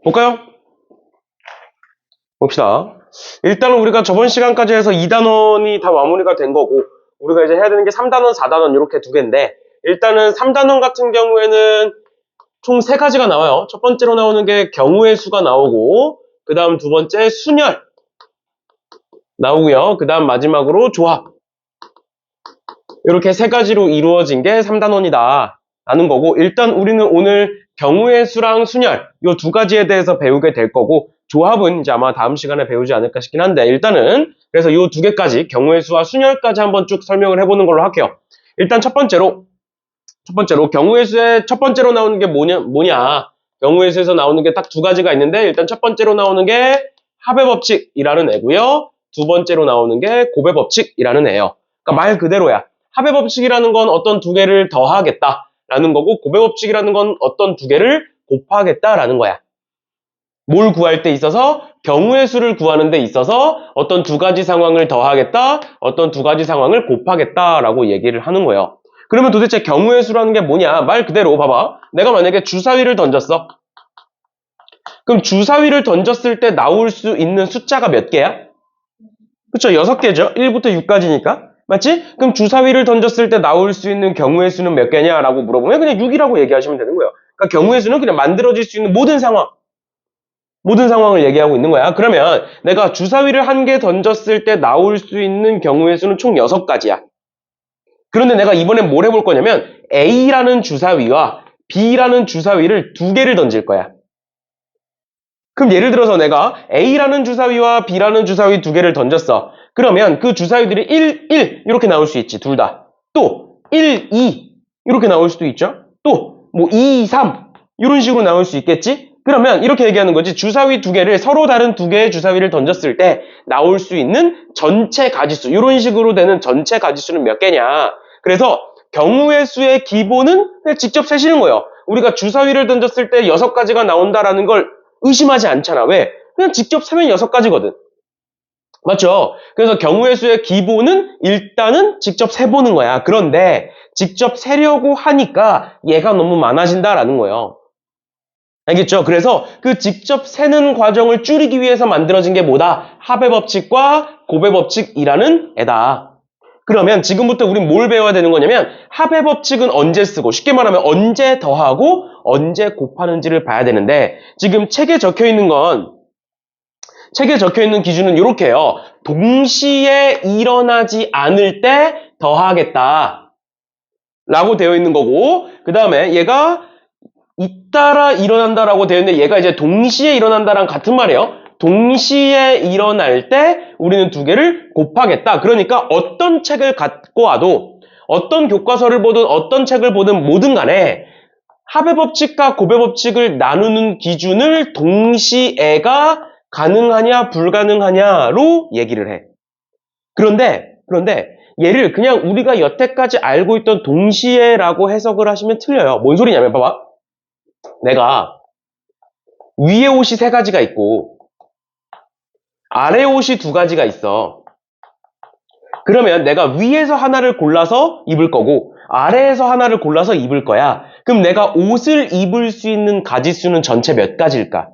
볼까요? 봅시다. 일단은 우리가 저번 시간까지 해서 2단원이 다 마무리가 된 거고, 우리가 이제 해야 되는 게 3단원, 4단원 이렇게 두 개인데, 일단은 3단원 같은 경우에는 총 3가지가 나와요. 첫 번째로 나오는 게 경우의 수가 나오고, 그 다음 두 번째 순열 나오고요. 그 다음 마지막으로 조합. 이렇게 3가지로 이루어진 게 3단원이다 라는 거고, 일단 우리는 오늘 경우의 수랑 순열 이 2가지에 대해서 배우게 될 거고, 조합은 이제 아마 다음 시간에 배우지 않을까 싶긴 한데, 일단은 그래서 이 2개까지 경우의 수와 순열까지 한번 쭉 설명을 해보는 걸로 할게요. 일단 첫 번째로 경우의 수의 첫 번째로 나오는 게 뭐냐 경우의 수에서 나오는 게 딱 2가지가 있는데, 일단 첫 번째로 나오는 게 합의 법칙이라는 애고요, 두 번째로 나오는 게 곱의 법칙이라는 애예요. 그러니까 말 그대로야. 합의 법칙이라는 건 어떤 2개를 더하겠다라는 거고, 곱의 법칙이라는 건 어떤 2개를 곱하겠다라는 거야. 뭘 구할 때 있어서, 경우의 수를 구하는 데 있어서 어떤 2가지 상황을 더하겠다, 어떤 2가지 상황을 곱하겠다라고 얘기를 하는 거예요. 그러면 도대체 경우의 수라는 게 뭐냐? 말 그대로 봐봐. 내가 만약에 주사위를 던졌어. 그럼 주사위를 던졌을 때 나올 수 있는 숫자가 몇 개야? 그쵸? 6개죠? 1부터 6까지니까. 맞지? 그럼 주사위를 던졌을 때 나올 수 있는 경우의 수는 몇 개냐라고 물어보면 그냥 6이라고 얘기하시면 되는 거예요. 그러니까 경우의 수는 그냥 만들어질 수 있는 모든 상황을 얘기하고 있는 거야. 그러면 내가 주사위를 1개 던졌을 때 나올 수 있는 경우의 수는 총 6가지야. 그런데 내가 이번엔 뭘 해볼 거냐면 A라는 주사위와 B라는 주사위를 2개를 던질 거야. 그럼 예를 들어서 내가 A라는 주사위와 B라는 주사위 2개를 던졌어. 그러면 그 주사위들이 1, 1 이렇게 나올 수 있지, 둘 다. 또 1, 2 이렇게 나올 수도 있죠. 또 뭐 2, 3 이런 식으로 나올 수 있겠지. 그러면 이렇게 얘기하는 거지. 주사위 2개를 서로 다른 2개의 주사위를 던졌을 때 나올 수 있는 전체 가지수, 이런 식으로 되는 전체 가지수는 몇 개냐. 그래서 경우의 수의 기본은 그냥 직접 세시는 거예요. 우리가 주사위를 던졌을 때 6가지가 나온다라는 걸 의심하지 않잖아. 왜? 그냥 직접 세면 6가지거든. 맞죠? 그래서 경우의 수의 기본은 일단은 직접 세보는 거야. 그런데 직접 세려고 하니까 얘가 너무 많아진다라는 거예요. 알겠죠? 그래서 그 직접 세는 과정을 줄이기 위해서 만들어진 게 뭐다? 합의 법칙과 곱의 법칙이라는 애다. 그러면 지금부터 우린 뭘 배워야 되는 거냐면, 합의 법칙은 언제 쓰고, 쉽게 말하면 언제 더하고 언제 곱하는지를 봐야 되는데, 지금 책에 적혀 있는 기준은 이렇게 해요. 동시에 일어나지 않을 때 더하겠다 라고 되어 있는 거고, 그 다음에 얘가 잇따라 일어난다라고 되어 있는데, 얘가 이제 동시에 일어난다랑 같은 말이에요. 동시에 일어날 때 우리는 2개를 곱하겠다. 그러니까 어떤 책을 갖고 와도, 어떤 교과서를 보든 어떤 책을 보든 뭐든 간에 합의 법칙과 곱의 법칙을 나누는 기준을 동시에가 가능하냐 불가능하냐로 얘기를 해. 그런데 얘를 그냥 우리가 여태까지 알고 있던 동시에라고 해석을 하시면 틀려요. 뭔 소리냐면 봐봐. 내가 위에 옷이 3가지가 있고 아래 옷이 2가지가 있어. 그러면 내가 위에서 하나를 골라서 입을 거고 아래에서 하나를 골라서 입을 거야. 그럼 내가 옷을 입을 수 있는 가지수는 전체 몇 가지일까?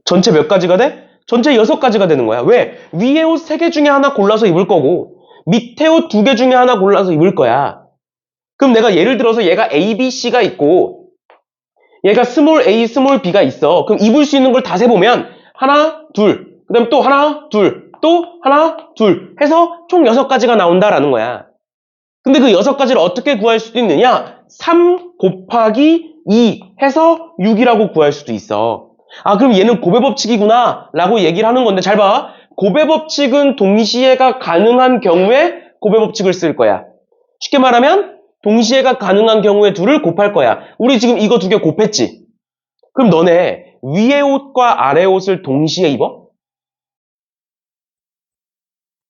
전체 몇 가지가 돼? 전체 6가지가 되는 거야. 왜? 위에 옷 3개 중에 하나 골라서 입을 거고 밑에 옷 2개 중에 하나 골라서 입을 거야. 그럼 내가 예를 들어서 얘가 A, B, C가 있고 얘가 스몰 a, 스몰 b가 있어. 그럼 입을 수 있는 걸 다 세보면 하나, 둘, 그 다음 또 하나, 둘, 또 하나, 둘 해서 총 6가지가 나온다라는 거야. 근데 그 6가지를 어떻게 구할 수도 있느냐? 3 곱하기 2 해서 6이라고 구할 수도 있어. 아, 그럼 얘는 곱의 법칙이구나 라고 얘기를 하는 건데, 잘 봐. 곱의 법칙은 동시에가 가능한 경우에 곱의 법칙을 쓸 거야. 쉽게 말하면 동시에가 가능한 경우에 2를 곱할 거야. 우리 지금 이거 2개 곱했지? 그럼 너네 위에 옷과 아래 옷을 동시에 입어?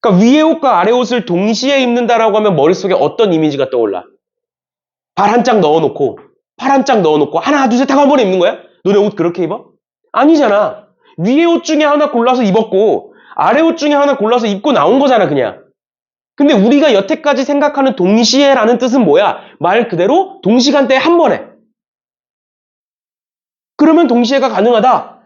그러니까 위에 옷과 아래 옷을 동시에 입는다라고 하면 머릿속에 어떤 이미지가 떠올라? 발 한 짝 넣어놓고 팔 한 짝 넣어놓고 하나 둘 셋 하고 한 번에 입는 거야? 너네 옷 그렇게 입어? 아니잖아. 위에 옷 중에 하나 골라서 입었고 아래 옷 중에 하나 골라서 입고 나온 거잖아, 그냥. 근데 우리가 여태까지 생각하는 동시에라는 뜻은 뭐야? 말 그대로 동시간대에 한 번에. 그러면 동시에가 가능하다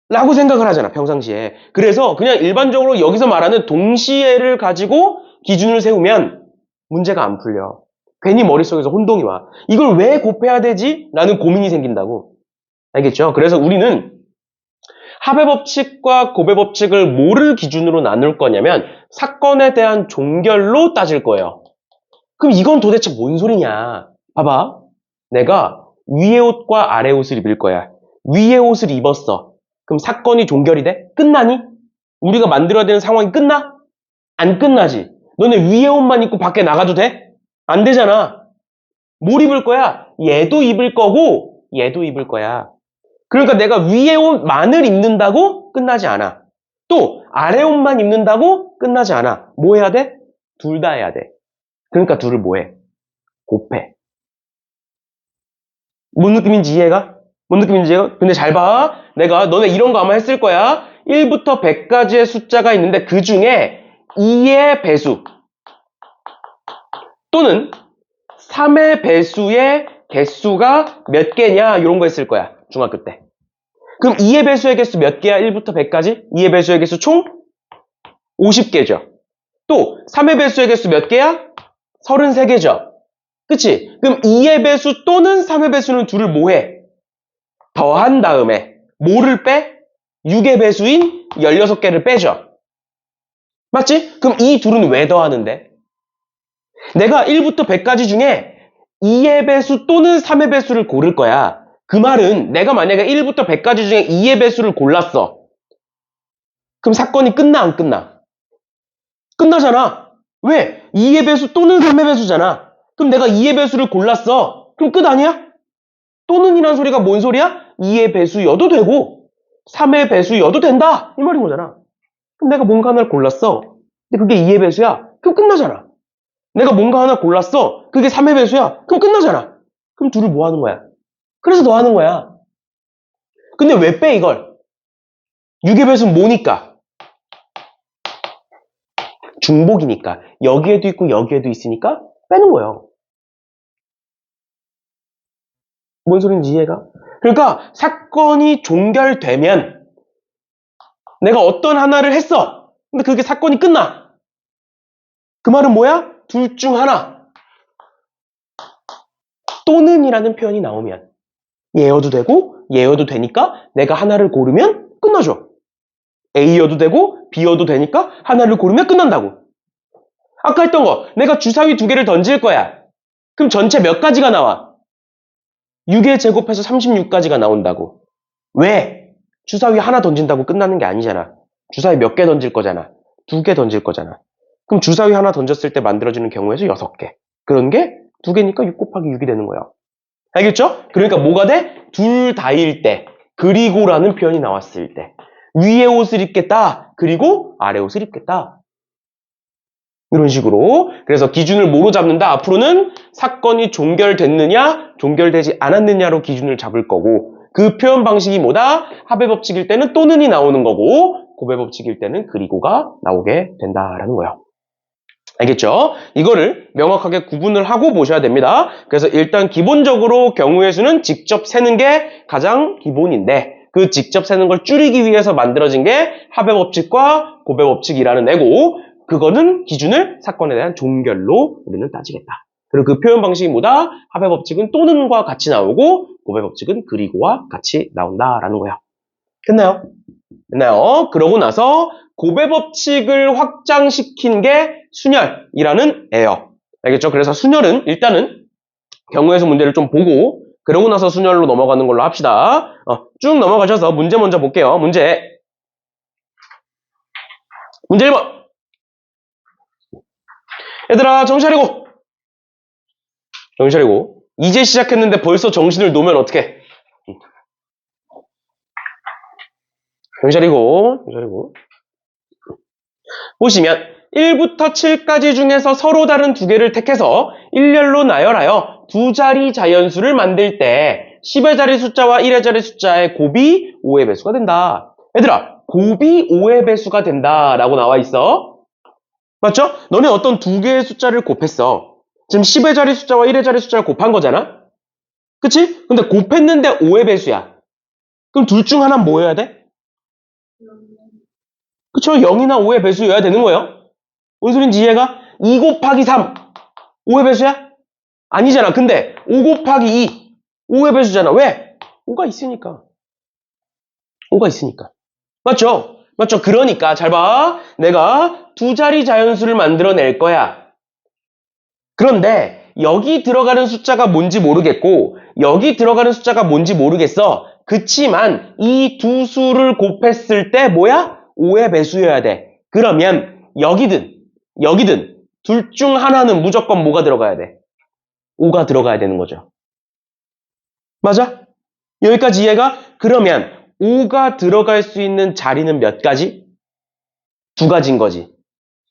라고 생각을 하잖아, 평상시에. 그래서 그냥 일반적으로 여기서 말하는 동시에를 가지고 기준을 세우면 문제가 안 풀려. 괜히 머릿속에서 혼동이 와. 이걸 왜 곱해야 되지? 라는 고민이 생긴다고. 알겠죠? 그래서 우리는 합의법칙과 고배법칙을 뭐를 기준으로 나눌 거냐면 사건에 대한 종결로 따질 거예요. 그럼 이건 도대체 뭔 소리냐? 봐봐. 내가 위에 옷과 아래 옷을 입을 거야. 위에 옷을 입었어. 그럼 사건이 종결이 돼? 끝나니? 우리가 만들어야 되는 상황이 끝나? 안 끝나지. 너네 위에 옷만 입고 밖에 나가도 돼? 안 되잖아. 뭘 입을 거야? 얘도 입을 거고 얘도 입을 거야. 그러니까 내가 위에 옷만을 입는다고 끝나지 않아. 또 아래 옷만 입는다고 끝나지 않아. 뭐 해야 돼? 둘 다 해야 돼. 그러니까 둘을 뭐 해? 곱해. 뭔 느낌인지 이해가? 뭔 느낌인지 이해가? 근데 잘 봐. 내가 너네 이런 거 아마 했을 거야. 1부터 100까지의 숫자가 있는데 그 중에 2의 배수 또는 3의 배수의 개수가 몇 개냐 이런 거 했을 거야. 중학교 때. 그럼 2의 배수의 개수 몇 개야? 1부터 100까지? 2의 배수의 개수 총 50개죠. 또 3의 배수의 개수 몇 개야? 33개죠. 그치? 그럼 2의 배수 또는 3의 배수는 둘을 뭐해? 더한 다음에 뭐를 빼? 6의 배수인 16개를 빼죠. 맞지? 그럼 이 둘은 왜 더하는데? 내가 1부터 100까지 중에 2의 배수 또는 3의 배수를 고를 거야. 그 말은 내가 만약에 1부터 100까지 중에 2의 배수를 골랐어. 그럼 사건이 끝나 안 끝나? 끝나잖아. 왜? 2의 배수 또는 3의 배수잖아. 그럼 내가 2의 배수를 골랐어. 그럼 끝 아니야? 또는이란 소리가 뭔 소리야? 2의 배수여도 되고 3의 배수여도 된다. 이 말인 거잖아. 그럼 내가 뭔가 하나를 골랐어. 근데 그게 2의 배수야. 그럼 끝나잖아. 내가 뭔가 하나 골랐어. 그게 3의 배수야. 그럼 끝나잖아. 그럼 둘을 뭐 하는 거야? 그래서 너 하는 거야. 근데 왜 빼 이걸? 6의 배수는 뭐니까? 중복이니까. 여기에도 있고 여기에도 있으니까 빼는 거예요. 뭔 소린지 이해가? 그러니까 사건이 종결되면 내가 어떤 하나를 했어. 근데 그게 사건이 끝나. 그 말은 뭐야? 둘 중 하나. 또는이라는 표현이 나오면 얘여도 되고 얘여도 되니까 내가 하나를 고르면 끝나죠. A여도 되고 B여도 되니까 하나를 고르면 끝난다고. 아까 했던 거 내가 주사위 2개를 던질 거야. 그럼 전체 몇 가지가 나와? 6에 제곱해서 36가지가 나온다고. 왜? 주사위 하나 던진다고 끝나는 게 아니잖아. 주사위 몇 개 던질 거잖아. 2개 던질 거잖아. 그럼 주사위 하나 던졌을 때 만들어지는 경우에서 6개. 그런 게 2개니까 6 곱하기 6이 되는 거야. 알겠죠? 그러니까 뭐가 돼? 둘 다일 때, 그리고라는 표현이 나왔을 때. 위에 옷을 입겠다, 그리고 아래 옷을 입겠다. 이런 식으로. 그래서 기준을 뭐로 잡는다? 앞으로는 사건이 종결됐느냐, 종결되지 않았느냐로 기준을 잡을 거고, 그 표현 방식이 뭐다? 합의법칙일 때는 또는이 나오는 거고, 고배법칙일 때는 그리고가 나오게 된다라는 거예요. 알겠죠? 이거를 명확하게 구분을 하고 보셔야 됩니다. 그래서 일단 기본적으로 경우의 수는 직접 세는 게 가장 기본인데 그 직접 세는 걸 줄이기 위해서 만들어진 게 합의법칙과 고배법칙이라는 애고 그거는 기준을 사건에 대한 종결로 우리는 따지겠다. 그리고 그 표현 방식이 뭐다? 합의법칙은 또는과 같이 나오고 고배법칙은 그리고와 같이 나온다라는 거야. 됐나요? 됐나요? 그러고 나서 고배법칙을 확장시킨 게 순열이라는 애요. 알겠죠? 그래서 순열은 일단은 경우의 수 문제를 좀 보고 그러고 나서 순열로 넘어가는 걸로 합시다. 쭉 넘어가셔서 문제 먼저 볼게요. 문제 1번. 얘들아 정신 차리고. 정신 차리고. 이제 시작했는데 벌써 정신을 놓으면 어떡해? 정신 차리고. 정신 차리고. 보시면 1부터 7까지 중에서 서로 다른 두 개를 택해서 일렬로 나열하여 두 자리 자연수를 만들 때 10의 자리 숫자와 1의 자리 숫자의 곱이 5의 배수가 된다. 얘들아, 곱이 5의 배수가 된다라고 나와 있어. 맞죠? 너네 어떤 두 개의 숫자를 곱했어. 지금 10의 자리 숫자와 1의 자리 숫자를 곱한 거잖아? 그치? 근데 곱했는데 5의 배수야. 그럼 둘 중 하나는 뭐여야 돼? 그쵸? 0이나 5의 배수여야 되는 거예요. 뭔 소린지 이해가? 2 곱하기 3. 5의 배수야? 아니잖아. 근데 5 곱하기 2. 5의 배수잖아. 왜? 5가 있으니까. 5가 있으니까. 맞죠? 맞죠? 그러니까 잘 봐. 내가 두 자리 자연수를 만들어낼 거야. 그런데 여기 들어가는 숫자가 뭔지 모르겠고 여기 들어가는 숫자가 뭔지 모르겠어. 그치만 이 두 수를 곱했을 때 뭐야? 5의 배수여야 돼. 그러면 여기든 둘 중 하나는 무조건 뭐가 들어가야 돼? 5가 들어가야 되는 거죠. 맞아? 여기까지 이해가? 그러면 5가 들어갈 수 있는 자리는 몇 가지? 두 가지인 거지.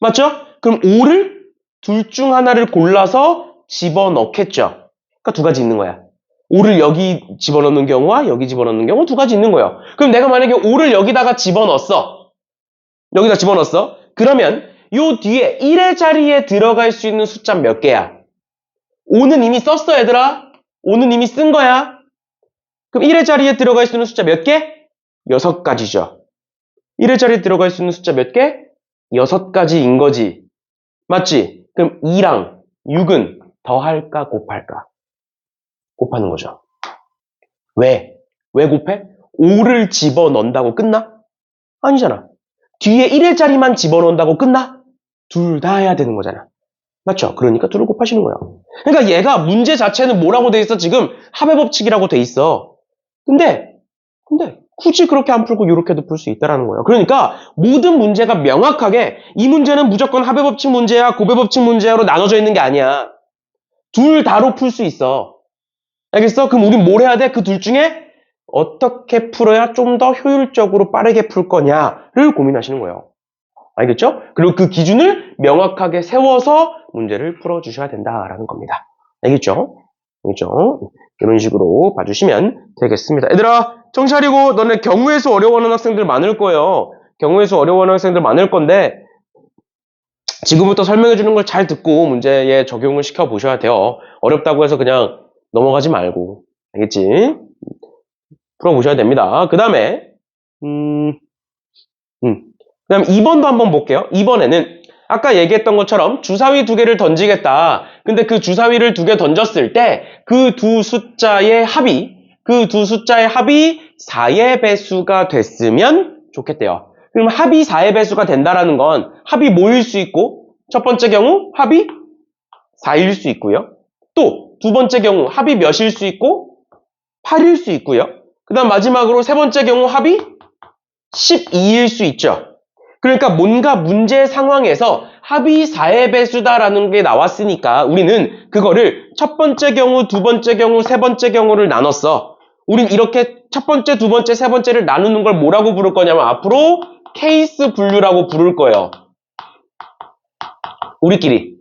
맞죠? 그럼 5를 둘 중 하나를 골라서 집어넣겠죠. 그러니까 두 가지 있는 거야. 5를 여기 집어넣는 경우와 여기 집어넣는 경우 두 가지 있는 거예요. 그럼 내가 만약에 5를 여기다가 집어넣었어. 여기다 집어넣었어. 그러면 요 뒤에 1의 자리에 들어갈 수 있는 숫자 몇 개야? 5는 이미 썼어, 얘들아. 5는 이미 쓴 거야. 그럼 1의 자리에 들어갈 수 있는 숫자 몇 개? 6가지죠. 1의 자리에 들어갈 수 있는 숫자 몇 개? 6가지인 거지. 맞지? 그럼 2랑 6은 더할까 곱할까? 곱하는 거죠. 왜? 왜 곱해? 5를 집어넣는다고 끝나? 아니잖아. 뒤에 1의 자리만 집어넣는다고 끝나? 둘 다 해야 되는 거잖아. 맞죠? 그러니까 둘을 곱하시는 거예요. 그러니까 얘가 문제 자체는 뭐라고 돼 있어? 지금 합의 법칙이라고 돼 있어. 근데 굳이 그렇게 안 풀고 이렇게도 풀 수 있다라는 거예요. 그러니까 모든 문제가 명확하게 이 문제는 무조건 합의 법칙 문제야, 곱의 법칙 문제야로 나눠져 있는 게 아니야. 둘 다로 풀 수 있어. 알겠어? 그럼 우린 뭘 해야 돼? 그 둘 중에 어떻게 풀어야 좀 더 효율적으로 빠르게 풀 거냐를 고민하시는 거예요. 알겠죠? 그리고 그 기준을 명확하게 세워서 문제를 풀어주셔야 된다라는 겁니다. 알겠죠? 알겠죠? 이런 식으로 봐주시면 되겠습니다. 얘들아, 정신 차리고 너네 경우의 수 어려워하는 학생들 많을 거예요. 경우의 수 어려워하는 학생들 많을 건데 지금부터 설명해 주는 걸 잘 듣고 문제에 적용을 시켜 보셔야 돼요. 어렵다고 해서 그냥 넘어가지 말고. 알겠지? 풀어보셔야 됩니다. 그 다음에 그다음 2번도 한번 볼게요. 2번에는 아까 얘기했던 것처럼 주사위 2개를 던지겠다. 근데 그 주사위를 2개 던졌을 때 그 두 숫자의 합이 4의 배수가 됐으면 좋겠대요. 그럼 합이 4의 배수가 된다라는 건 합이 뭐일 수 있고 첫 번째 경우 합이 4일 수 있고요. 또 두 번째 경우 합이 몇일 수 있고 8일 수 있고요. 그 다음 마지막으로 세 번째 경우 합이 12일 수 있죠. 그러니까 뭔가 문제 상황에서 합이 4의 배수다라는 게 나왔으니까 우리는 그거를 첫 번째 경우, 두 번째 경우, 세 번째 경우를 나눴어. 우린 이렇게 첫 번째, 두 번째, 세 번째를 나누는 걸 뭐라고 부를 거냐면 앞으로 케이스 분류라고 부를 거예요. 우리끼리.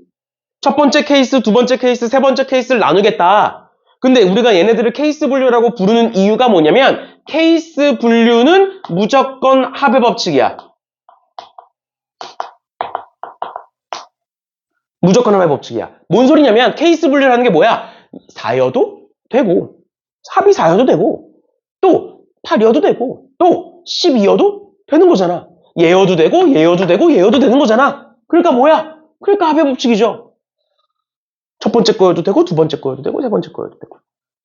첫 번째 케이스, 두 번째 케이스, 세 번째 케이스를 나누겠다. 근데 우리가 얘네들을 케이스 분류라고 부르는 이유가 뭐냐면 케이스 분류는 무조건 합의 법칙이야. 무조건 합의 법칙이야. 뭔 소리냐면 케이스 분류라는 게 뭐야? 4여도 되고 합이 4여도 되고 또 8여도 되고 또 12여도 되는 거잖아. 얘여도 되고 얘여도 되고 얘여도 되는 거잖아. 그러니까 뭐야? 그러니까 합의 법칙이죠. 첫 번째 거여도 되고 두 번째 거여도 되고 세 번째 거여도 되고.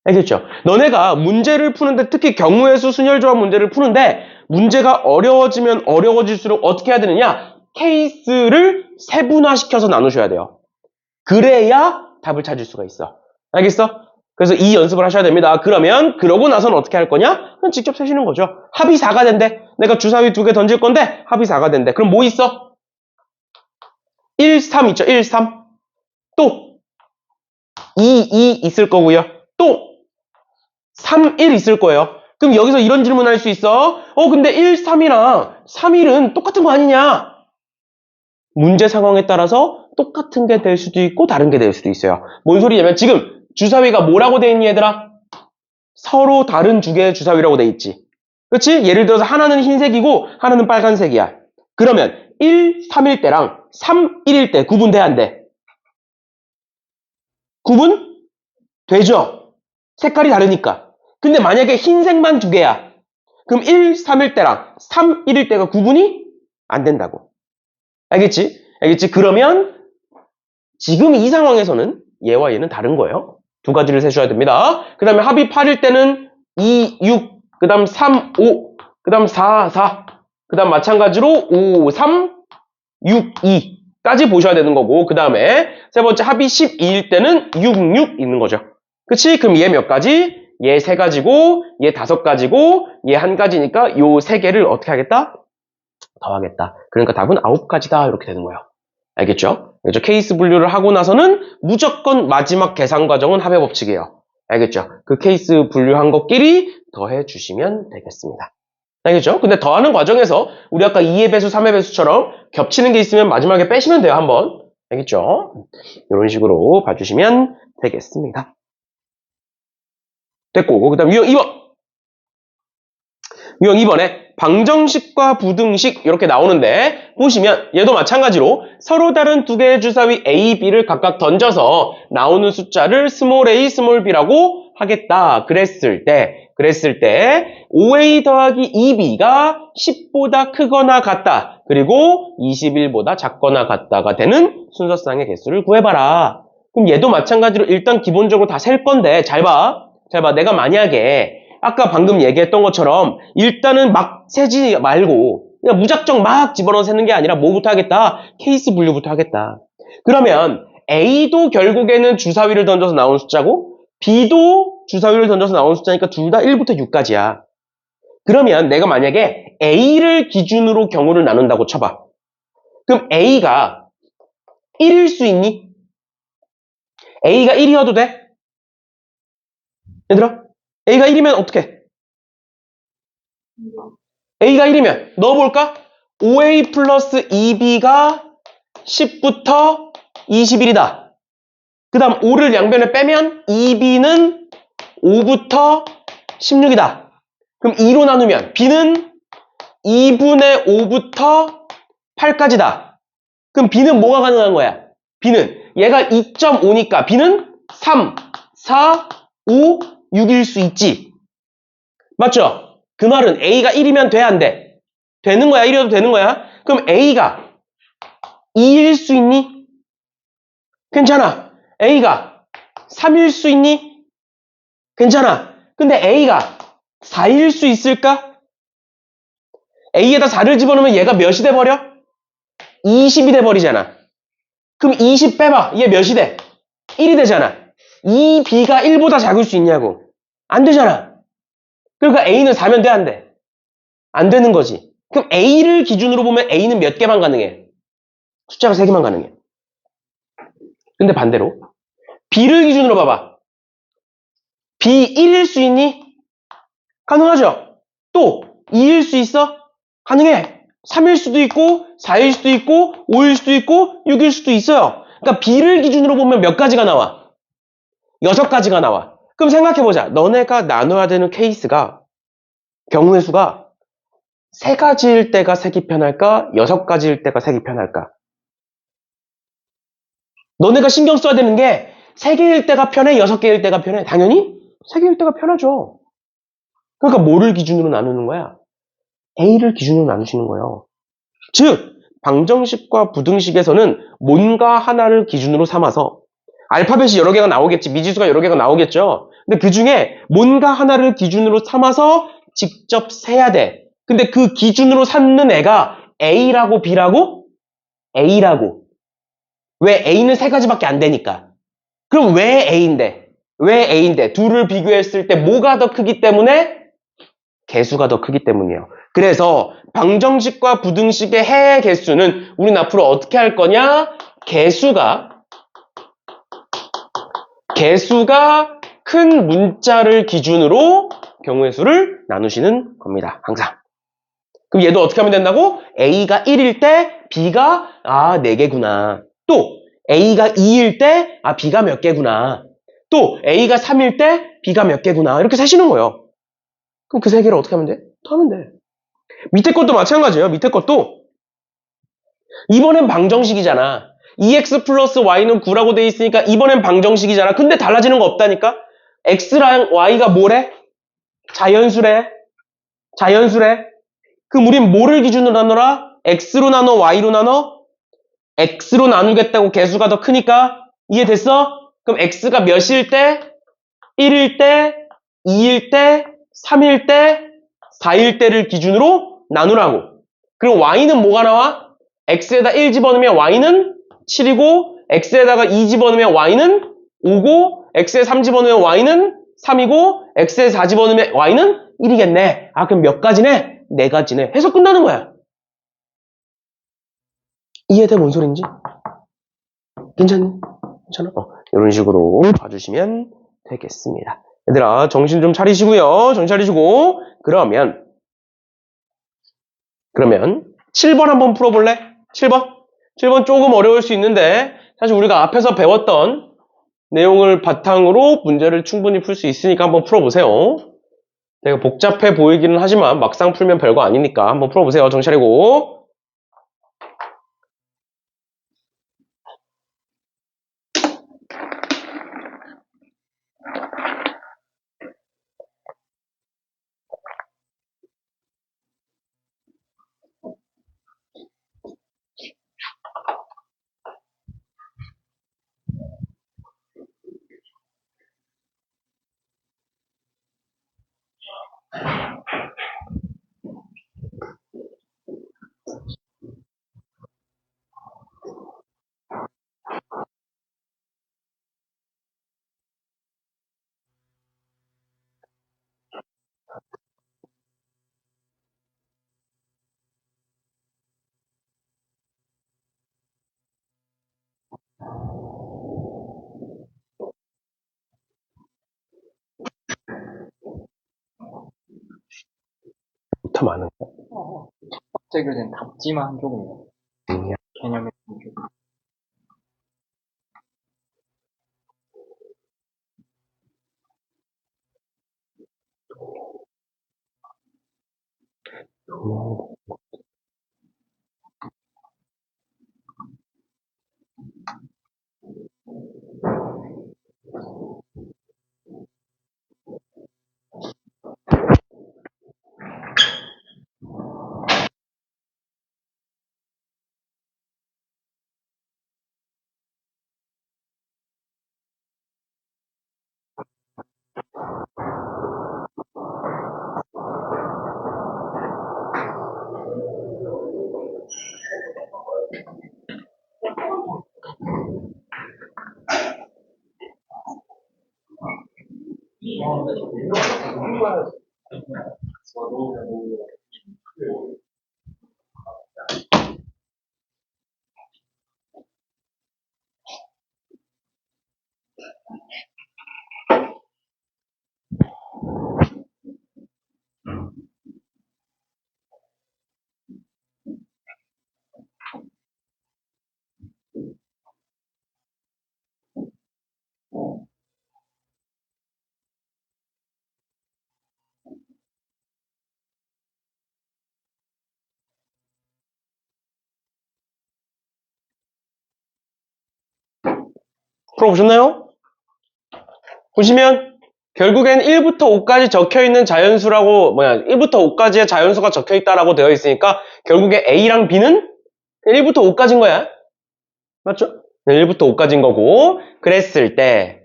알겠죠? 너네가 문제를 푸는데 특히 경우의 수 순열조합 문제를 푸는데 문제가 어려워지면 어려워질수록 어떻게 해야 되느냐? 케이스를 세분화시켜서 나누셔야 돼요. 그래야 답을 찾을 수가 있어. 알겠어? 그래서 이 연습을 하셔야 됩니다. 그러면 그러고 나서는 어떻게 할 거냐? 그냥 직접 세시는 거죠. 합이 4가 된대. 내가 주사위 2개 던질 건데 합이 4가 된대. 그럼 뭐 있어? 1, 3 있죠. 1, 3. 또 2 있을 거고요. 또 3, 1 있을 거예요. 그럼 여기서 이런 질문 할 수 있어. 근데 1, 3이랑 3, 1은 똑같은 거 아니냐? 문제 상황에 따라서 똑같은 게 될 수도 있고 다른 게 될 수도 있어요. 뭔 소리냐면 지금 주사위가 뭐라고 돼 있니 얘들아? 서로 다른 두 개의 주사위라고 돼 있지. 그렇지? 예를 들어서 하나는 흰색이고 하나는 빨간색이야. 그러면 1, 3일 때랑 3, 1일 때 구분돼야 안 돼? 구분? 되죠? 색깔이 다르니까. 근데 만약에 흰색만 2개야. 그럼 1, 3일 때랑 3, 1일 때가 구분이 안 된다고. 알겠지? 알겠지? 그러면 지금 이 상황에서는 얘와 얘는 다른 거예요. 두 가지를 세셔야 됩니다. 그 다음에 합이 8일 때는 2, 6, 그 다음 3, 5, 그 다음 4, 4, 그 다음 마찬가지로 5, 3, 6, 2까지 보셔야 되는 거고, 그 다음에 세 번째 합이 12일 때는 6, 6 있는 거죠. 그치? 그럼 얘 몇 가지? 얘 3가지고, 얘 5가지고, 얘 1가지니까 요 3개를 어떻게 하겠다? 더하겠다. 그러니까 답은 9가지다. 이렇게 되는 거예요. 알겠죠? 알겠죠? 케이스 분류를 하고 나서는 무조건 마지막 계산 과정은 합의 법칙이에요. 알겠죠? 그 케이스 분류한 것끼리 더해 주시면 되겠습니다. 알겠죠? 근데 더하는 과정에서 우리 아까 2의 배수, 3의 배수처럼 겹치는 게 있으면 마지막에 빼시면 돼요. 한번. 알겠죠? 이런 식으로 봐주시면 되겠습니다. 됐고, 그 다음 유형 2번. 유형 2번에 방정식과 부등식 이렇게 나오는데 보시면 얘도 마찬가지로 서로 다른 두 개의 주사위 A, B를 각각 던져서 나오는 숫자를 스몰 a, 스몰 b라고 하겠다. 그랬을 때 5a 더하기 2b가 10보다 크거나 같다. 그리고 21보다 작거나 같다가 되는 순서쌍의 개수를 구해봐라. 그럼 얘도 마찬가지로 일단 기본적으로 다 셀 건데 잘 봐. 내가 만약에 아까 방금 얘기했던 것처럼 일단은 막 세지 말고 그냥 무작정 막 집어넣어 세는 게 아니라 뭐부터 하겠다? 케이스 분류부터 하겠다. 그러면 A도 결국에는 주사위를 던져서 나온 숫자고 B도 주사위를 던져서 나온 숫자니까 둘 다 1부터 6까지야. 그러면 내가 만약에 A를 기준으로 경우를 나눈다고 쳐봐. 그럼 A가 1일 수 있니? A가 1이어도 돼? 얘들아? A가 1이면 어떻게? A가 1이면 넣어볼까? 5A 플러스 2B가 10부터 21이다. 그 다음 5를 양변에 빼면 2B는 5부터 16이다. 그럼 2로 나누면 B는 2분의 5부터 8까지다. 그럼 B는 뭐가 가능한 거야? B는 얘가 2.5니까 B는 3, 4, 5, 6일 수 있지. 맞죠? 그 말은 A가 1이면 돼, 안 돼? 되는 거야, 1이어도 되는 거야? 그럼 A가 2일 수 있니? 괜찮아. A가 3일 수 있니? 괜찮아. 근데 A가 4일 수 있을까? A에다 4를 집어넣으면 얘가 몇이 돼버려? 20이 돼버리잖아. 그럼 20 빼봐. 얘 몇이 돼? 1이 되잖아. 이 B가 1보다 작을 수 있냐고. 안 되잖아. 그러니까 A는 4면 돼, 안 돼? 안 되는 거지. 그럼 A를 기준으로 보면 A는 몇 개만 가능해? 숫자가 3개만 가능해. 근데 반대로 B를 기준으로 봐봐. B 1일 수 있니? 가능하죠? 또 2일 수 있어? 가능해. 3일 수도 있고 4일 수도 있고 5일 수도 있고 6일 수도 있어요. 그러니까 B를 기준으로 보면 몇 가지가 나와? 6가지가 나와. 그럼 생각해보자. 너네가 나눠야 되는 케이스가 경우의 수가 3가지일 때가 색이 편할까? 6가지일 때가 색이 편할까? 너네가 신경 써야 되는 게 3개일 때가 편해? 6개일 때가 편해? 당연히 3개일 때가 편하죠. 그러니까 뭐를 기준으로 나누는 거야? A를 기준으로 나누시는 거예요. 즉 방정식과 부등식에서는 뭔가 하나를 기준으로 삼아서 알파벳이 여러 개가 나오겠지. 미지수가 여러 개가 나오겠죠. 근데 그 중에 뭔가 하나를 기준으로 삼아서 직접 세야 돼. 근데 그 기준으로 삼는 애가 A라고 B라고? A라고. 왜? A는 3가지밖에 안 되니까. 그럼 왜 A인데? 왜 A인데? 둘을 비교했을 때 뭐가 더 크기 때문에? 개수가 더 크기 때문이에요. 그래서 방정식과 부등식의 해의 개수는 우린 앞으로 어떻게 할 거냐? 개수가 큰 문자를 기준으로 경우의 수를 나누시는 겁니다. 항상. 그럼 얘도 어떻게 하면 된다고? A가 1일 때 B가 4개구나. 또 A가 2일 때 B가 몇 개구나. 또 A가 3일 때 B가 몇 개구나. 이렇게 세시는 거예요. 그럼 그 3개를 어떻게 하면 돼? 더 하면 돼. 밑에 것도 마찬가지예요. 밑에 것도 이번엔 방정식이잖아. 2x 플러스 y는 9라고 돼 있으니까 이번엔 방정식이잖아. 근데 달라지는 거 없다니까? x랑 y가 뭐래? 자연수래. 자연수래. 그럼 우린 뭐를 기준으로 나눠라? x로 나눠, y로 나눠? x로 나누겠다고 개수가 더 크니까 이해됐어? 그럼 x가 몇일 때? 1일 때, 2일 때, 3일 때, 4일 때를 기준으로 나누라고. 그럼 y는 뭐가 나와? x에다 1 집어넣으면 y는 7이고 x에다가 2 집어넣으면 y는 5고 x에 3 집어넣으면 y는 3이고 x에 4 집어넣으면 y는 1이겠네. 아 그럼 몇 가지네? 4가지네. 해서 끝나는 거야. 이해돼? 뭔 소린지? 괜찮니? 괜찮아? 이런 식으로 봐주시면 되겠습니다. 얘들아 정신 좀 차리시고요. 정신 차리시고 그러면 7번 한번 풀어볼래? 7번 조금 어려울 수 있는데 사실 우리가 앞에서 배웠던 내용을 바탕으로 문제를 충분히 풀 수 있으니까 한번 풀어보세요. 되게 복잡해 보이기는 하지만 막상 풀면 별거 아니니까 한번 풀어보세요. 정신 차리고. 더 많은 거. 학제교재는 답지만 한 조금이요. 개념이 한 조금. 풀어보셨나요? 보시면 결국엔 1부터 5까지 적혀있는 자연수라고 1부터 5까지의 자연수가 적혀있다라고 되어 있으니까 결국에 A랑 B는 1부터 5까지인 거야. 맞죠? 1부터 5까지인 거고 그랬을 때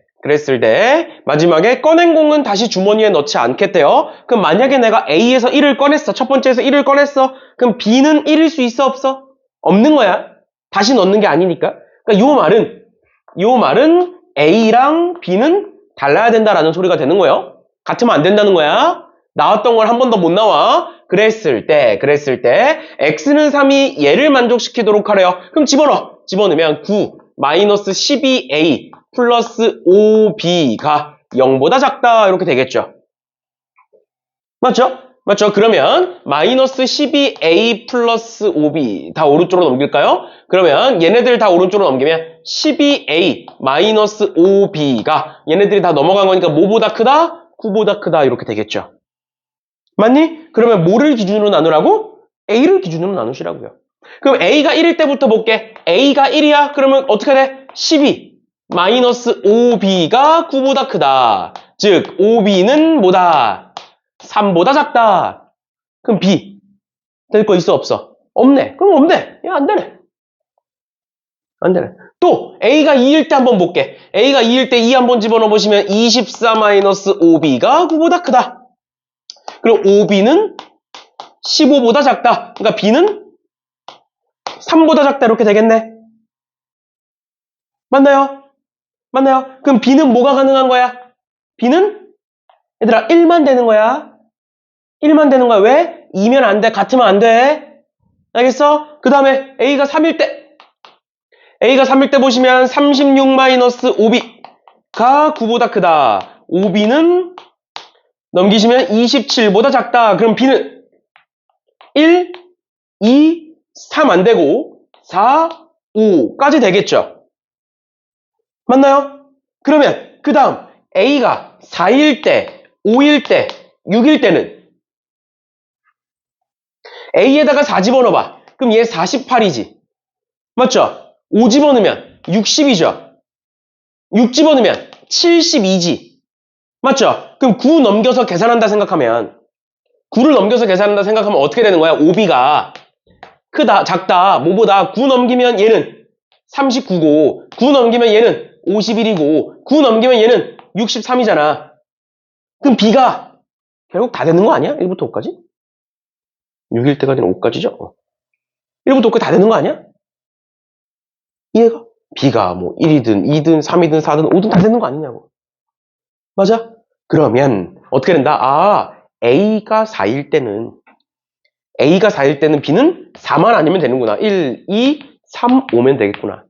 마지막에 꺼낸 공은 다시 주머니에 넣지 않겠대요. 그럼 만약에 내가 A에서 1을 꺼냈어. 첫 번째에서 1을 꺼냈어. 그럼 B는 1일 수 있어 없어? 없는 거야. 다시 넣는 게 아니니까. 그러니까 요 말은 A랑 B는 달라야 된다라는 소리가 되는 거예요. 같으면 안 된다는 거야. 나왔던 걸 한 번 더 못 나와. 그랬을 때 X는 3이 얘를 만족시키도록 하래요. 그럼 집어넣으면 9 마이너스 12A 플러스 5B가 0보다 작다 이렇게 되겠죠. 맞죠? 그러면 마이너스 12A 플러스 5B 다 오른쪽으로 넘길까요? 그러면 얘네들 다 오른쪽으로 넘기면 12A 마이너스 5B가 얘네들이 다 넘어간 거니까 뭐보다 크다? 9보다 크다 이렇게 되겠죠. 맞니? 그러면 뭐를 기준으로 나누라고? A를 기준으로 나누시라고요. 그럼 A가 1일 때부터 볼게. A가 1이야? 그러면 어떻게 돼? 12 마이너스 5B가 9보다 크다. 즉 5B는 뭐다? 3보다 작다. 그럼 B. 될 거 있어, 없어? 없네. 그럼 없네. 야, 안 되네. 안 되네. 또 A가 2일 때 한번 볼게. A가 2일 때 2 한번 집어넣어 보시면 24-5B가 9보다 크다. 그리고 5B는 15보다 작다. 그러니까 B는 3보다 작다 이렇게 되겠네. 맞나요? 맞나요? 그럼 B는 뭐가 가능한 거야? B는 얘들아 1만 되는 거야. 1만 되는 거야. 왜? 2면 안 돼. 같으면 안 돼. 알겠어? 그 다음에 A가 3일 때 보시면 36-5B가 9보다 크다. 5B는 넘기시면 27보다 작다. 그럼 B는 1, 2, 3 안 되고 4, 5까지 되겠죠. 맞나요? 그러면 그 다음 A가 4일 때, 5일 때, 6일 때는 A에다가 4 집어넣어봐. 그럼 얘 48이지. 맞죠? 5 집어넣으면 60이죠. 6 집어넣으면 72지. 맞죠? 그럼 9 넘겨서 계산한다 생각하면 9를 넘겨서 계산한다 생각하면 어떻게 되는 거야? 5B가 크다, 작다, 뭐보다 9 넘기면 얘는 39고 9 넘기면 얘는 51이고 9 넘기면 얘는 63이잖아. 그럼 B가 결국 다 되는 거 아니야? 1부터 5까지? 6일 때까지는 5까지죠? 1부터 5까지 다 되는 거 아니야? 이해가? B가 뭐 1이든 2든 3이든 4든 5든 다 되는 거 아니냐고. 맞아? 그러면 어떻게 된다? 아, A가 4일 때는 B는 4만 아니면 되는구나. 1, 2, 3, 5면 되겠구나.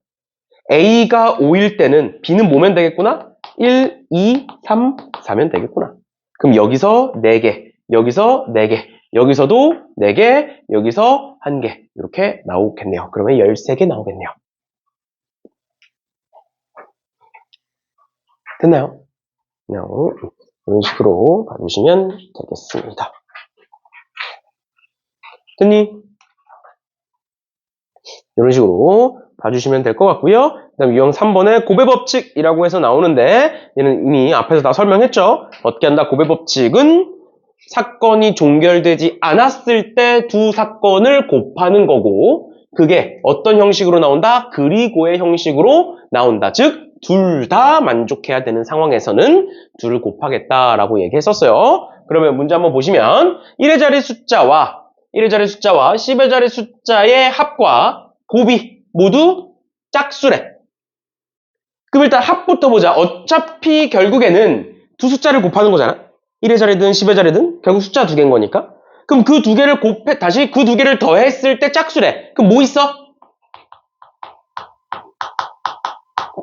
A가 5일 때는 B는 뭐면 되겠구나? 1, 2, 3, 4면 되겠구나. 그럼 여기서 4개, 여기서 4개, 여기서도 4개, 여기서 1개 이렇게 나오겠네요. 그러면 13개 나오겠네요. 됐나요? 그냥 이런 식으로 봐주시면 되겠습니다. 됐니? 이런 식으로 봐주시면 될 것 같고요. 그 다음 유형 3번에 고배법칙이라고 해서 나오는데 얘는 이미 앞에서 다 설명했죠. 어떻게 한다? 고배법칙은 사건이 종결되지 않았을 때 두 사건을 곱하는 거고 그게 어떤 형식으로 나온다? 그리고의 형식으로 나온다. 즉 둘 다 만족해야 되는 상황에서는 둘을 곱하겠다라고 얘기했었어요. 그러면 문제 한번 보시면 1의 자리 숫자와 10의 자리 숫자의 합과 곱이 모두 짝수래. 그럼 일단 합부터 보자. 어차피 결국에는 두 숫자를 곱하는 거잖아. 1의 자리든 10의 자리든 결국 숫자 두 개인 거니까. 그럼 그 두 개를 다시 그 두 개를 더했을 때 짝수래. 그럼 뭐 있어?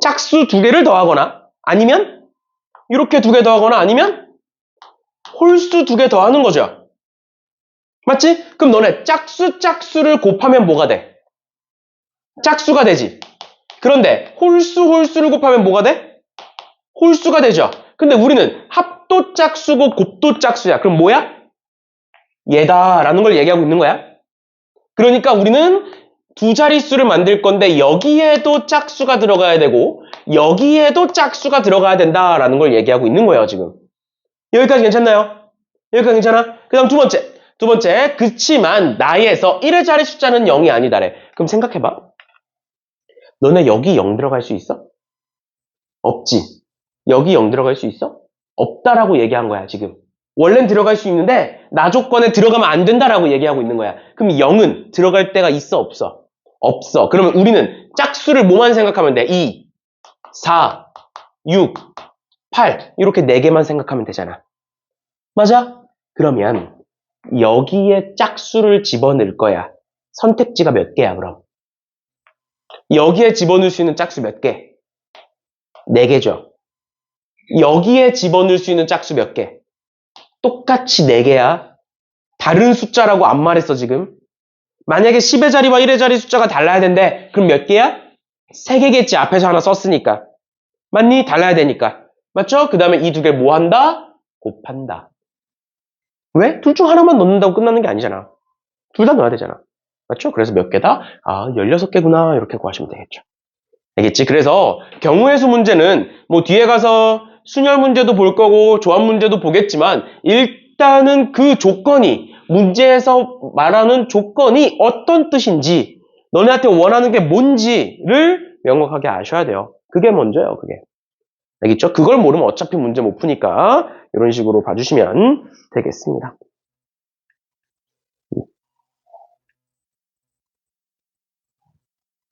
짝수 두 개를 더하거나 아니면 이렇게 두 개 더하거나 아니면 홀수 두 개 더하는 거죠. 맞지? 그럼 너네 짝수를 곱하면 뭐가 돼? 짝수가 되지. 그런데 홀수를 곱하면 뭐가 돼? 홀수가 되죠. 근데 우리는 합도 짝수고 곱도 짝수야. 그럼 뭐야? 얘다라는 걸 얘기하고 있는 거야. 그러니까 우리는 두 자릿수를 만들 건데 여기에도 짝수가 들어가야 되고 여기에도 짝수가 들어가야 된다라는 걸 얘기하고 있는 거예요, 지금. 여기까지 괜찮나요? 여기까지 괜찮아? 그 다음 두 번째, 그치만 나에서 1의 자리 숫자는 0이 아니다래. 그럼 생각해봐. 너네 여기 0 들어갈 수 있어? 없지. 여기 0 들어갈 수 있어? 없다라고 얘기한 거야, 지금. 원래는 들어갈 수 있는데 나 조건에 들어가면 안 된다라고 얘기하고 있는 거야. 그럼 0은 들어갈 때가 있어, 없어? 없어. 그러면 우리는 짝수를 뭐만 생각하면 돼? 2, 4, 6, 8 이렇게 4개만 생각하면 되잖아. 맞아? 그러면 여기에 짝수를 집어넣을 거야. 선택지가 몇 개야, 그럼? 여기에 집어넣을 수 있는 짝수 몇 개? 4개죠. 여기에 집어넣을 수 있는 짝수 몇 개? 똑같이 4개야. 다른 숫자라고 안 말했어, 지금. 만약에 10의 자리와 1의 자리 숫자가 달라야 된대. 그럼 몇 개야? 3개겠지. 앞에서 하나 썼으니까. 맞니? 달라야 되니까. 맞죠? 그 다음에 이 두 개를 뭐 한다? 곱한다. 왜? 둘 중 하나만 넣는다고 끝나는 게 아니잖아. 둘 다 넣어야 되잖아. 맞죠? 그래서 몇 개다? 아, 16개구나. 이렇게 구하시면 되겠죠. 알겠지? 그래서 경우의 수 문제는 뭐 뒤에 가서 순열 문제도 볼 거고 조합 문제도 보겠지만 일단은 그 조건이 문제에서 말하는 조건이 어떤 뜻인지, 너네한테 원하는 게 뭔지를 명확하게 아셔야 돼요. 그게 먼저예요, 그게. 알겠죠? 그걸 모르면 어차피 문제 못 푸니까 이런 식으로 봐주시면 되겠습니다.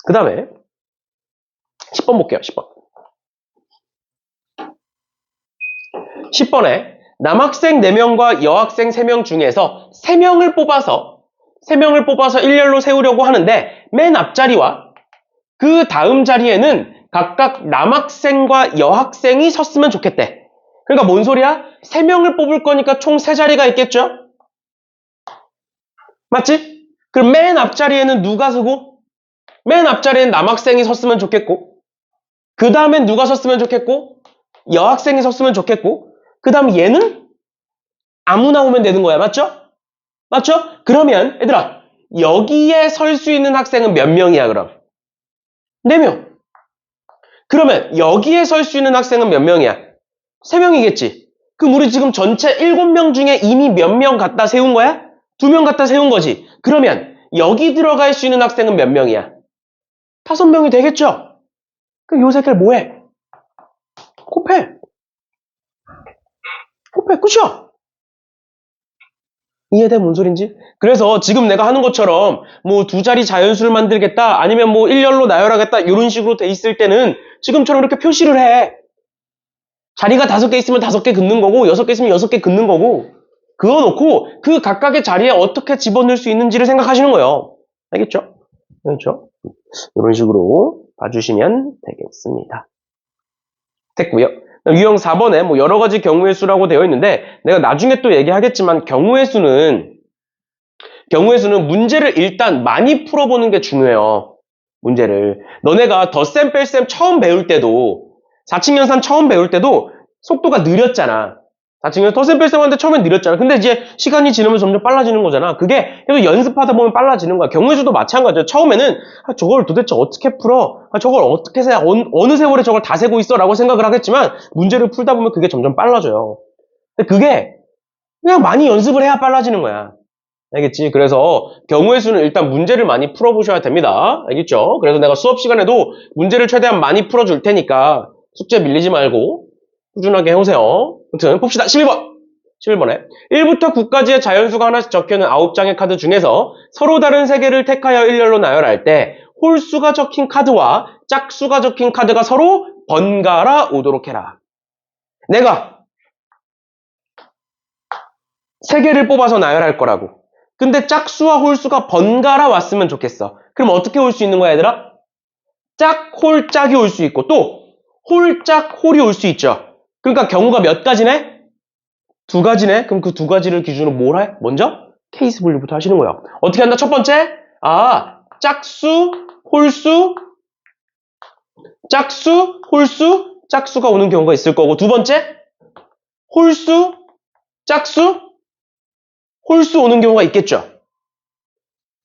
그 다음에 10번 볼게요. 10번. 10번에 남학생 4명과 여학생 3명 중에서 3명을 뽑아서 일렬로 세우려고 하는데 맨 앞자리와 그 다음 자리에는 각각 남학생과 여학생이 섰으면 좋겠대. 그러니까 뭔 소리야? 3명을 뽑을 거니까 총 3자리가 있겠죠? 맞지? 그럼 맨 앞자리에는 누가 서고 맨 앞자리에는 남학생이 섰으면 좋겠고 그 다음엔 누가 섰으면 좋겠고 여학생이 섰으면 좋겠고 그 다음 얘는 아무나 오면 되는 거야. 맞죠? 맞죠? 그러면 얘들아 여기에 설 수 있는 학생은 몇 명이야 그럼? 4명. 그러면 여기에 설 수 있는 학생은 몇 명이야? 3명이겠지. 그럼 우리 지금 전체 7명 중에 이미 몇 명 갖다 세운 거야? 2명 갖다 세운 거지. 그러면 여기 들어갈 수 있는 학생은 몇 명이야? 5명이 되겠죠? 그럼 요 새끼를 뭐해? 곱해. 끝이야. 이해돼? 뭔 소린지? 그래서 지금 내가 하는 것처럼 뭐 2자리 자연수를 만들겠다 아니면 뭐 일렬로 나열하겠다 이런 식으로 돼 있을 때는 지금처럼 이렇게 표시를 해. 자리가 5개 있으면 5개 긋는 거고 6개 있으면 6개 긋는 거고 그어놓고 그 각각의 자리에 어떻게 집어넣을 수 있는지를 생각하시는 거예요. 알겠죠? 알겠죠? 이런 식으로 봐주시면 되겠습니다. 됐고요. 유형 4번에 뭐 여러 가지 경우의 수라고 되어 있는데 내가 나중에 또 얘기하겠지만 경우의 수는 문제를 일단 많이 풀어보는 게 중요해요. 문제를. 너네가 덧셈 뺄셈 처음 배울 때도 4층 연산 처음 배울 때도 속도가 느렸잖아. 4층 연산 덧셈 뺄셈 하는데 처음엔 느렸잖아. 근데 이제 시간이 지나면서 점점 빨라지는 거잖아. 그게 계속 연습하다 보면 빨라지는 거야. 경우의 수도 마찬가지야. 처음에는 저걸 도대체 어떻게 풀어? 저걸 어떻게 세? 어느 세월에 저걸 다 세고 있어? 라고 생각을 하겠지만 문제를 풀다 보면 그게 점점 빨라져요. 근데 그게 그냥 많이 연습을 해야 빨라지는 거야. 알겠지? 그래서 경우의 수는 일단 문제를 많이 풀어보셔야 됩니다. 알겠죠? 그래서 내가 수업 시간에도 문제를 최대한 많이 풀어줄 테니까 숙제 밀리지 말고 꾸준하게 해오세요. 아무튼 봅시다. 11번에 1부터 9까지의 자연수가 하나씩 적혀있는 9장의 카드 중에서 서로 다른 3개를 택하여 일렬로 나열할 때 홀수가 적힌 카드와 짝수가 적힌 카드가 서로 번갈아 오도록 해라. 내가 3개를 뽑아서 나열할 거라고. 근데 짝수와 홀수가 번갈아 왔으면 좋겠어. 그럼 어떻게 올 수 있는 거야, 얘들아? 짝, 홀, 짝이 올 수 있고 또 홀, 짝, 홀이 올 수 있죠. 그러니까 경우가 몇 가지네? 2가지네? 그럼 그 2가지를 기준으로 뭘 해? 먼저 케이스 분류부터 하시는 거예요. 어떻게 한다? 첫 번째, 짝수, 홀수, 짝수가 오는 경우가 있을 거고 두 번째, 홀수, 짝수, 홀수 오는 경우가 있겠죠.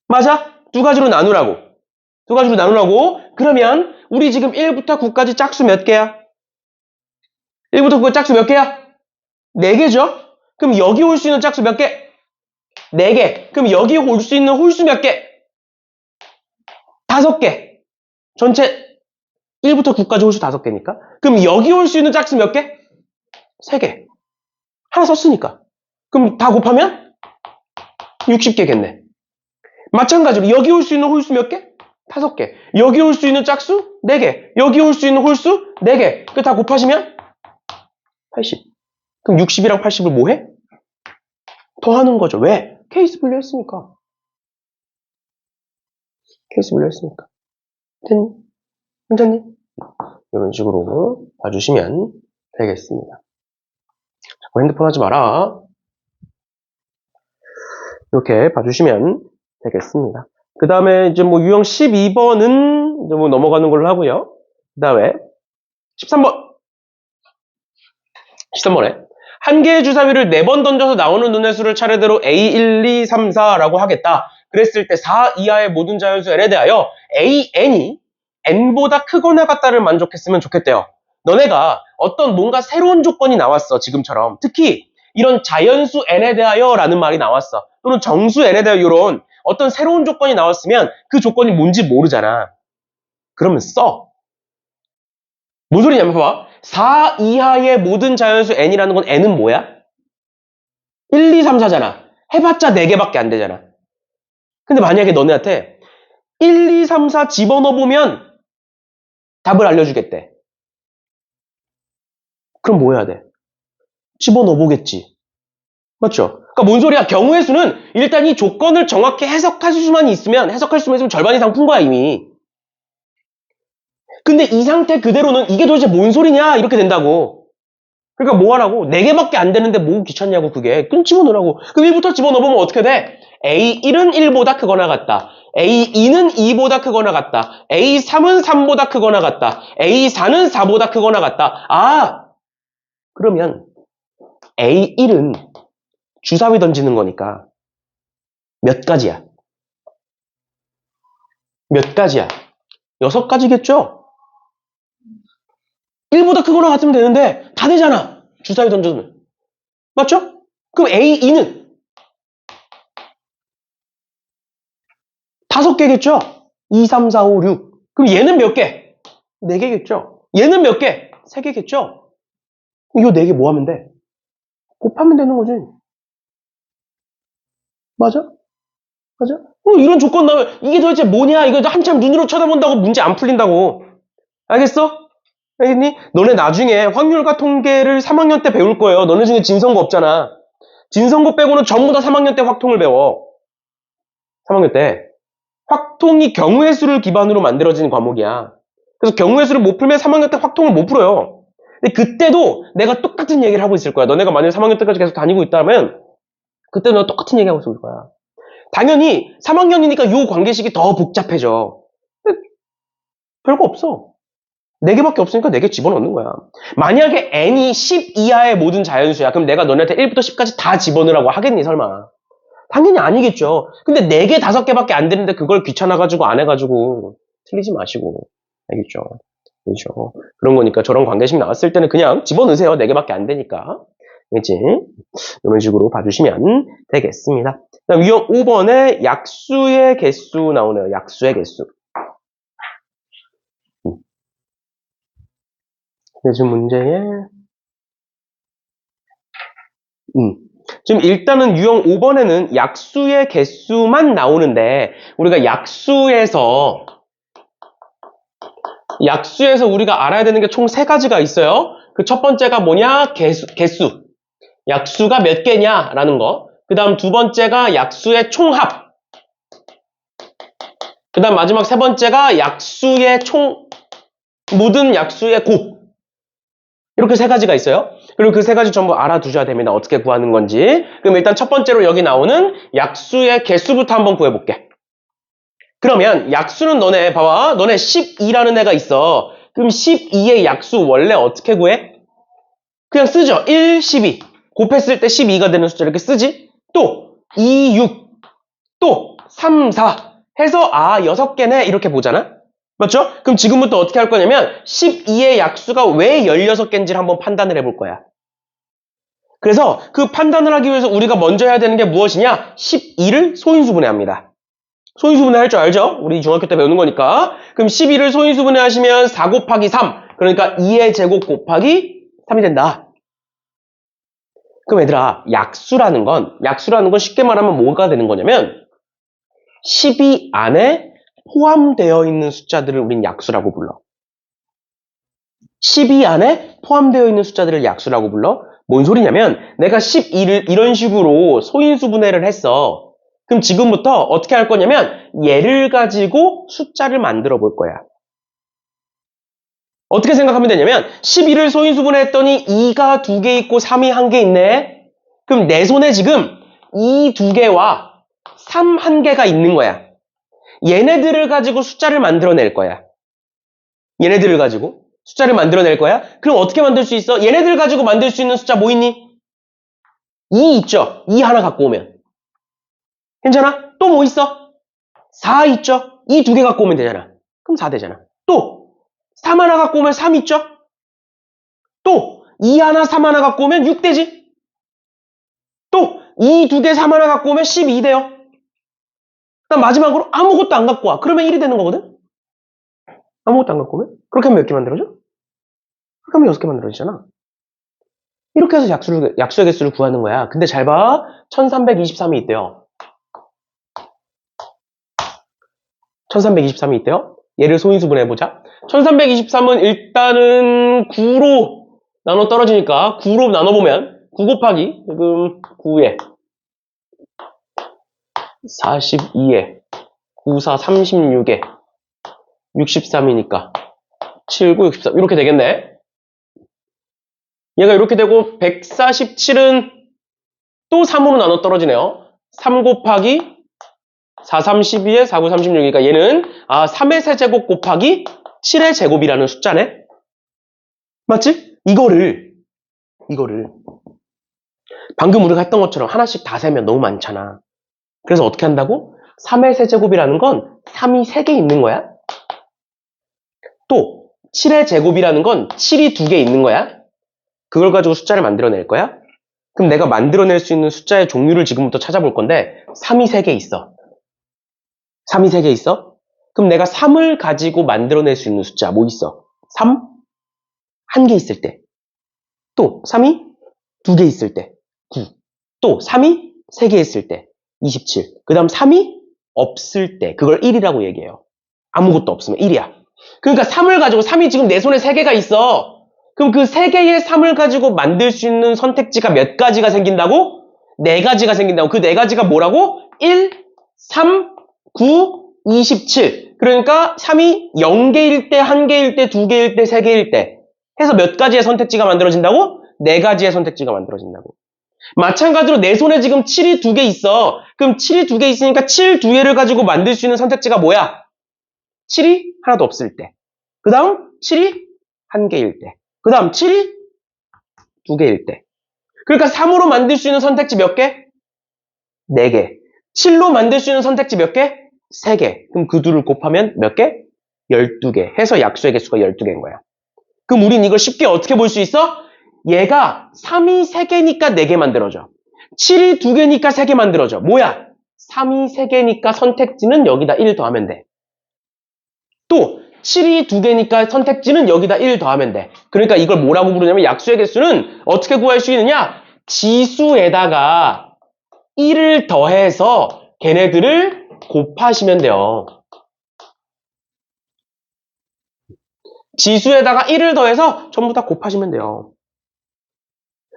맞아? 2가지로 나누라고. 그러면 우리 지금 1부터 9까지 짝수 몇 개야? 1부터 9까지 짝수 몇 개야? 4개죠? 그럼 여기 올 수 있는 짝수 몇 개? 4개. 그럼 여기 올 수 있는 홀수 몇 개? 5개. 전체 1부터 9까지 홀수 5개니까. 그럼 여기 올 수 있는 짝수 몇 개? 3개. 하나 썼으니까. 그럼 다 곱하면 60개겠네. 마찬가지로 여기 올 수 있는 홀수 몇 개? 5개. 여기 올 수 있는 짝수? 4개. 여기 올 수 있는 홀수? 4개. 그 다 곱하시면 80. 그럼 60이랑 80을 뭐 해? 더하는 거죠. 왜? 케이스 분류했으니까. 괜찮니? 이런 식으로 봐주시면 되겠습니다. 자꾸 핸드폰 하지 마라. 이렇게 봐주시면 되겠습니다. 그 다음에 이제 뭐 유형 12번은 이제 뭐 넘어가는 걸로 하고요. 그 다음에 13번에 한 개의 주사위를 4번 던져서 나오는 눈의 수를 차례대로 A1, 2, 3, 4라고 하겠다. 그랬을 때 4 이하의 모든 자연수 N에 대하여 AN이 N보다 크거나 같다를 만족했으면 좋겠대요. 너네가 어떤 뭔가 새로운 조건이 나왔어. 지금처럼. 특히 이런 자연수 n에 대하여 라는 말이 나왔어. 또는 정수 n에 대하여 이런 어떤 새로운 조건이 나왔으면 그 조건이 뭔지 모르잖아. 그러면 써. 뭔 소리냐면 봐봐. 4 이하의 모든 자연수 n이라는 건 n은 뭐야? 1, 2, 3, 4잖아. 해봤자 4개밖에 안 되잖아. 근데 만약에 너네한테 1, 2, 3, 4 집어넣어보면 답을 알려주겠대. 그럼 뭐 해야 돼? 집어넣어보겠지. 맞죠? 그러니까 뭔 소리야? 경우의 수는 일단 이 조건을 정확히 해석할 수만 있으면 절반 이상 푼 거야 이미. 근데 이 상태 그대로는 이게 도대체 뭔 소리냐? 이렇게 된다고. 그러니까 뭐 하라고? 4개밖에 안 되는데 뭐 귀찮냐고 그게. 그럼 집어넣으라고. 그럼 1부터 집어넣어보면 어떻게 돼? A1은 1보다 크거나 같다. A2는 2보다 크거나 같다. A3은 3보다 크거나 같다. A4는 4보다 크거나 같다. 아! 그러면 A1은 주사위 던지는 거니까 몇 가지야? 몇 가지야? 6가지겠죠? 1보다 크거나 같으면 되는데 다 되잖아. 주사위 던져주면. 맞죠? 그럼 A2는 5개겠죠? 2, 3, 4, 5, 6. 그럼 얘는 몇 개? 4개겠죠? 얘는 몇 개? 3개겠죠? 이 4개 뭐 하면 돼? 곱하면 되는 거지. 맞아? 맞아? 이런 조건 나오면 이게 도대체 뭐냐? 이거 한참 눈으로 쳐다본다고 문제 안 풀린다고. 알겠어? 알겠니? 너네 나중에 확률과 통계를 3학년 때 배울 거예요. 너네 중에 진성고 없잖아. 진성고 빼고는 전부 다 3학년 때 확통을 배워. 3학년 때. 확통이 경우의 수를 기반으로 만들어진 과목이야. 그래서 경우의 수를 못 풀면 3학년 때 확통을 못 풀어요. 근데 그때도 내가 똑같은 얘기를 하고 있을 거야. 너네가 만약에 3학년 때까지 계속 다니고 있다면 그때 내가 똑같은 얘기 하고 있을 거야. 당연히 3학년이니까 요 관계식이 더 복잡해져. 근데 별거 없어. 4개밖에 없으니까 4개 집어넣는 거야. 만약에 n이 10 이하의 모든 자연수야. 그럼 내가 너네한테 1부터 10까지 다 집어넣으라고 하겠니 설마. 당연히 아니겠죠. 근데 4개, 5개밖에 안 되는데 그걸 귀찮아가지고 안 해가지고 틀리지 마시고. 알겠죠? 그렇죠. 그런 거니까 저런 관계식 나왔을 때는 그냥 집어넣으세요. 4개밖에 안 되니까. 알겠지? 이런 식으로 봐주시면 되겠습니다. 그다음 유형 5번에 약수의 개수 나오네요. 약수의 개수. 지금 문제에 지금 일단은 유형 5번에는 약수의 개수만 나오는데 우리가 약수에서 우리가 알아야 되는 게 총 3가지가 있어요. 그 첫 번째가 뭐냐? 개수. 약수가 몇 개냐라는 거. 그 다음 두 번째가 약수의 총합. 그 다음 마지막 3번째가 약수의 모든 약수의 곱. 이렇게 3가지가 있어요. 그리고 그 3가지 전부 알아두셔야 됩니다. 어떻게 구하는 건지. 그럼 일단 첫 번째로 여기 나오는 약수의 개수부터 한번 구해볼게. 그러면 약수는 너네 봐봐. 너네 12라는 애가 있어. 그럼 12의 약수 원래 어떻게 구해? 그냥 쓰죠. 1, 12. 곱했을 때 12가 되는 숫자 이렇게 쓰지? 또 2, 6. 또 3, 4. 해서 6개네 이렇게 보잖아. 맞죠? 그럼 지금부터 어떻게 할 거냐면 12의 약수가 왜 16개인지를 한번 판단을 해볼 거야. 그래서 그 판단을 하기 위해서 우리가 먼저 해야 되는 게 무엇이냐? 12를 소인수분해합니다. 소인수분해 할 줄 알죠? 우리 중학교 때 배우는 거니까. 그럼 12를 소인수분해 하시면 4 곱하기 3. 그러니까 2의 제곱 곱하기 3이 된다. 그럼 얘들아, 약수라는 건 쉽게 말하면 뭐가 되는 거냐면 12 안에 포함되어 있는 숫자들을 우린 약수라고 불러. 12 안에 포함되어 있는 숫자들을 약수라고 불러. 뭔 소리냐면 내가 12를 이런 식으로 소인수분해를 했어. 그럼 지금부터 어떻게 할 거냐면 얘를 가지고 숫자를 만들어 볼 거야. 어떻게 생각하면 되냐면 12를 소인수분해 했더니 2가 2개 있고 3이 1개 있네. 그럼 내 손에 지금 2 2개와 3 1개가 있는 거야. 얘네들을 가지고 숫자를 만들어낼 거야. 얘네들을 가지고 숫자를 만들어낼 거야. 그럼 어떻게 만들 수 있어? 얘네들 가지고 만들 수 있는 숫자 뭐 있니? 2 있죠? 2 하나 갖고 오면. 괜찮아? 또 뭐 있어? 4 있죠? 2 2개 갖고 오면 되잖아. 그럼 4 되잖아. 또 3 하나 갖고 오면 3 있죠? 또 2 하나 3 하나 갖고 오면 6 되지? 2 두 개 3 하나 갖고 오면 12 돼요. 그다음 마지막으로 아무것도 안 갖고 와. 그러면 1이 되는 거거든? 아무것도 안 갖고 오면? 그렇게 하면 몇 개 만들어져? 그렇게 하면 6개 만들어지잖아. 이렇게 해서 약수의 개수를 구하는 거야. 근데 잘 봐. 1323이 있대요. 1323이 있대요. 얘를 소인수분 해보자. 1323은 일단은 9로 나눠 떨어지니까 9로 나눠보면 9 곱하기 지금 9에 42에 9, 4, 36에 63이니까 7, 9, 63 이렇게 되겠네. 얘가 이렇게 되고 147은 또 3으로 나눠 떨어지네요. 3 곱하기 4, 32에 4, 9, 36이니까 얘는 3의 세제곱 곱하기 7의 제곱이라는 숫자네. 맞지? 이거를 방금 우리가 했던 것처럼 하나씩 다 세면 너무 많잖아. 그래서 어떻게 한다고? 3의 세제곱이라는 건 3이 3개 있는 거야. 또 7의 제곱이라는 건 7이 2개 있는 거야. 그걸 가지고 숫자를 만들어낼 거야. 그럼 내가 만들어낼 수 있는 숫자의 종류를 지금부터 찾아볼 건데 3이 3개 있어. 3이 3개 있어? 그럼 내가 3을 가지고 만들어낼 수 있는 숫자 뭐 있어? 3? 1개 있을 때. 또 3이 2개 있을 때. 9. 또 3이 3개 있을 때. 27. 그 다음 3이 없을 때. 그걸 1이라고 얘기해요. 아무것도 없으면 1이야. 그러니까 3을 가지고 3이 지금 내 손에 3개가 있어. 그럼 그 3개의 3을 가지고 만들 수 있는 선택지가 몇 가지가 생긴다고? 4가지가 생긴다고. 그 4가지가 뭐라고? 1, 3, 9, 27. 그러니까 3이 0개일 때, 1개일 때, 2개일 때, 3개일 때 해서 몇 가지의 선택지가 만들어진다고? 4가지의 선택지가 만들어진다고. 마찬가지로 내 손에 지금 7이 2개 있어. 그럼 7이 2개 있으니까 7 2개를 가지고 만들 수 있는 선택지가 뭐야? 7이 하나도 없을 때. 그 다음 7이 1개일 때. 그 다음 7이 2개일 때. 그러니까 3으로 만들 수 있는 선택지 몇 개? 4개. 7로 만들 수 있는 선택지 몇 개? 3개. 그럼 그 둘을 곱하면 몇 개? 12개. 해서 약수의 개수가 12개인 거야. 그럼 우린 이걸 쉽게 어떻게 볼 수 있어? 얘가 3이 3개니까 4개 만들어져. 7이 2개니까 3개 만들어져. 뭐야? 3이 3개니까 선택지는 여기다 1 더하면 돼. 또 7이 2개니까 선택지는 여기다 1 더하면 돼. 그러니까 이걸 뭐라고 부르냐면 약수의 개수는 어떻게 구할 수 있느냐? 지수에다가 1을 더해서 걔네들을 곱하시면 돼요. 지수에다가 1을 더해서 전부 다 곱하시면 돼요.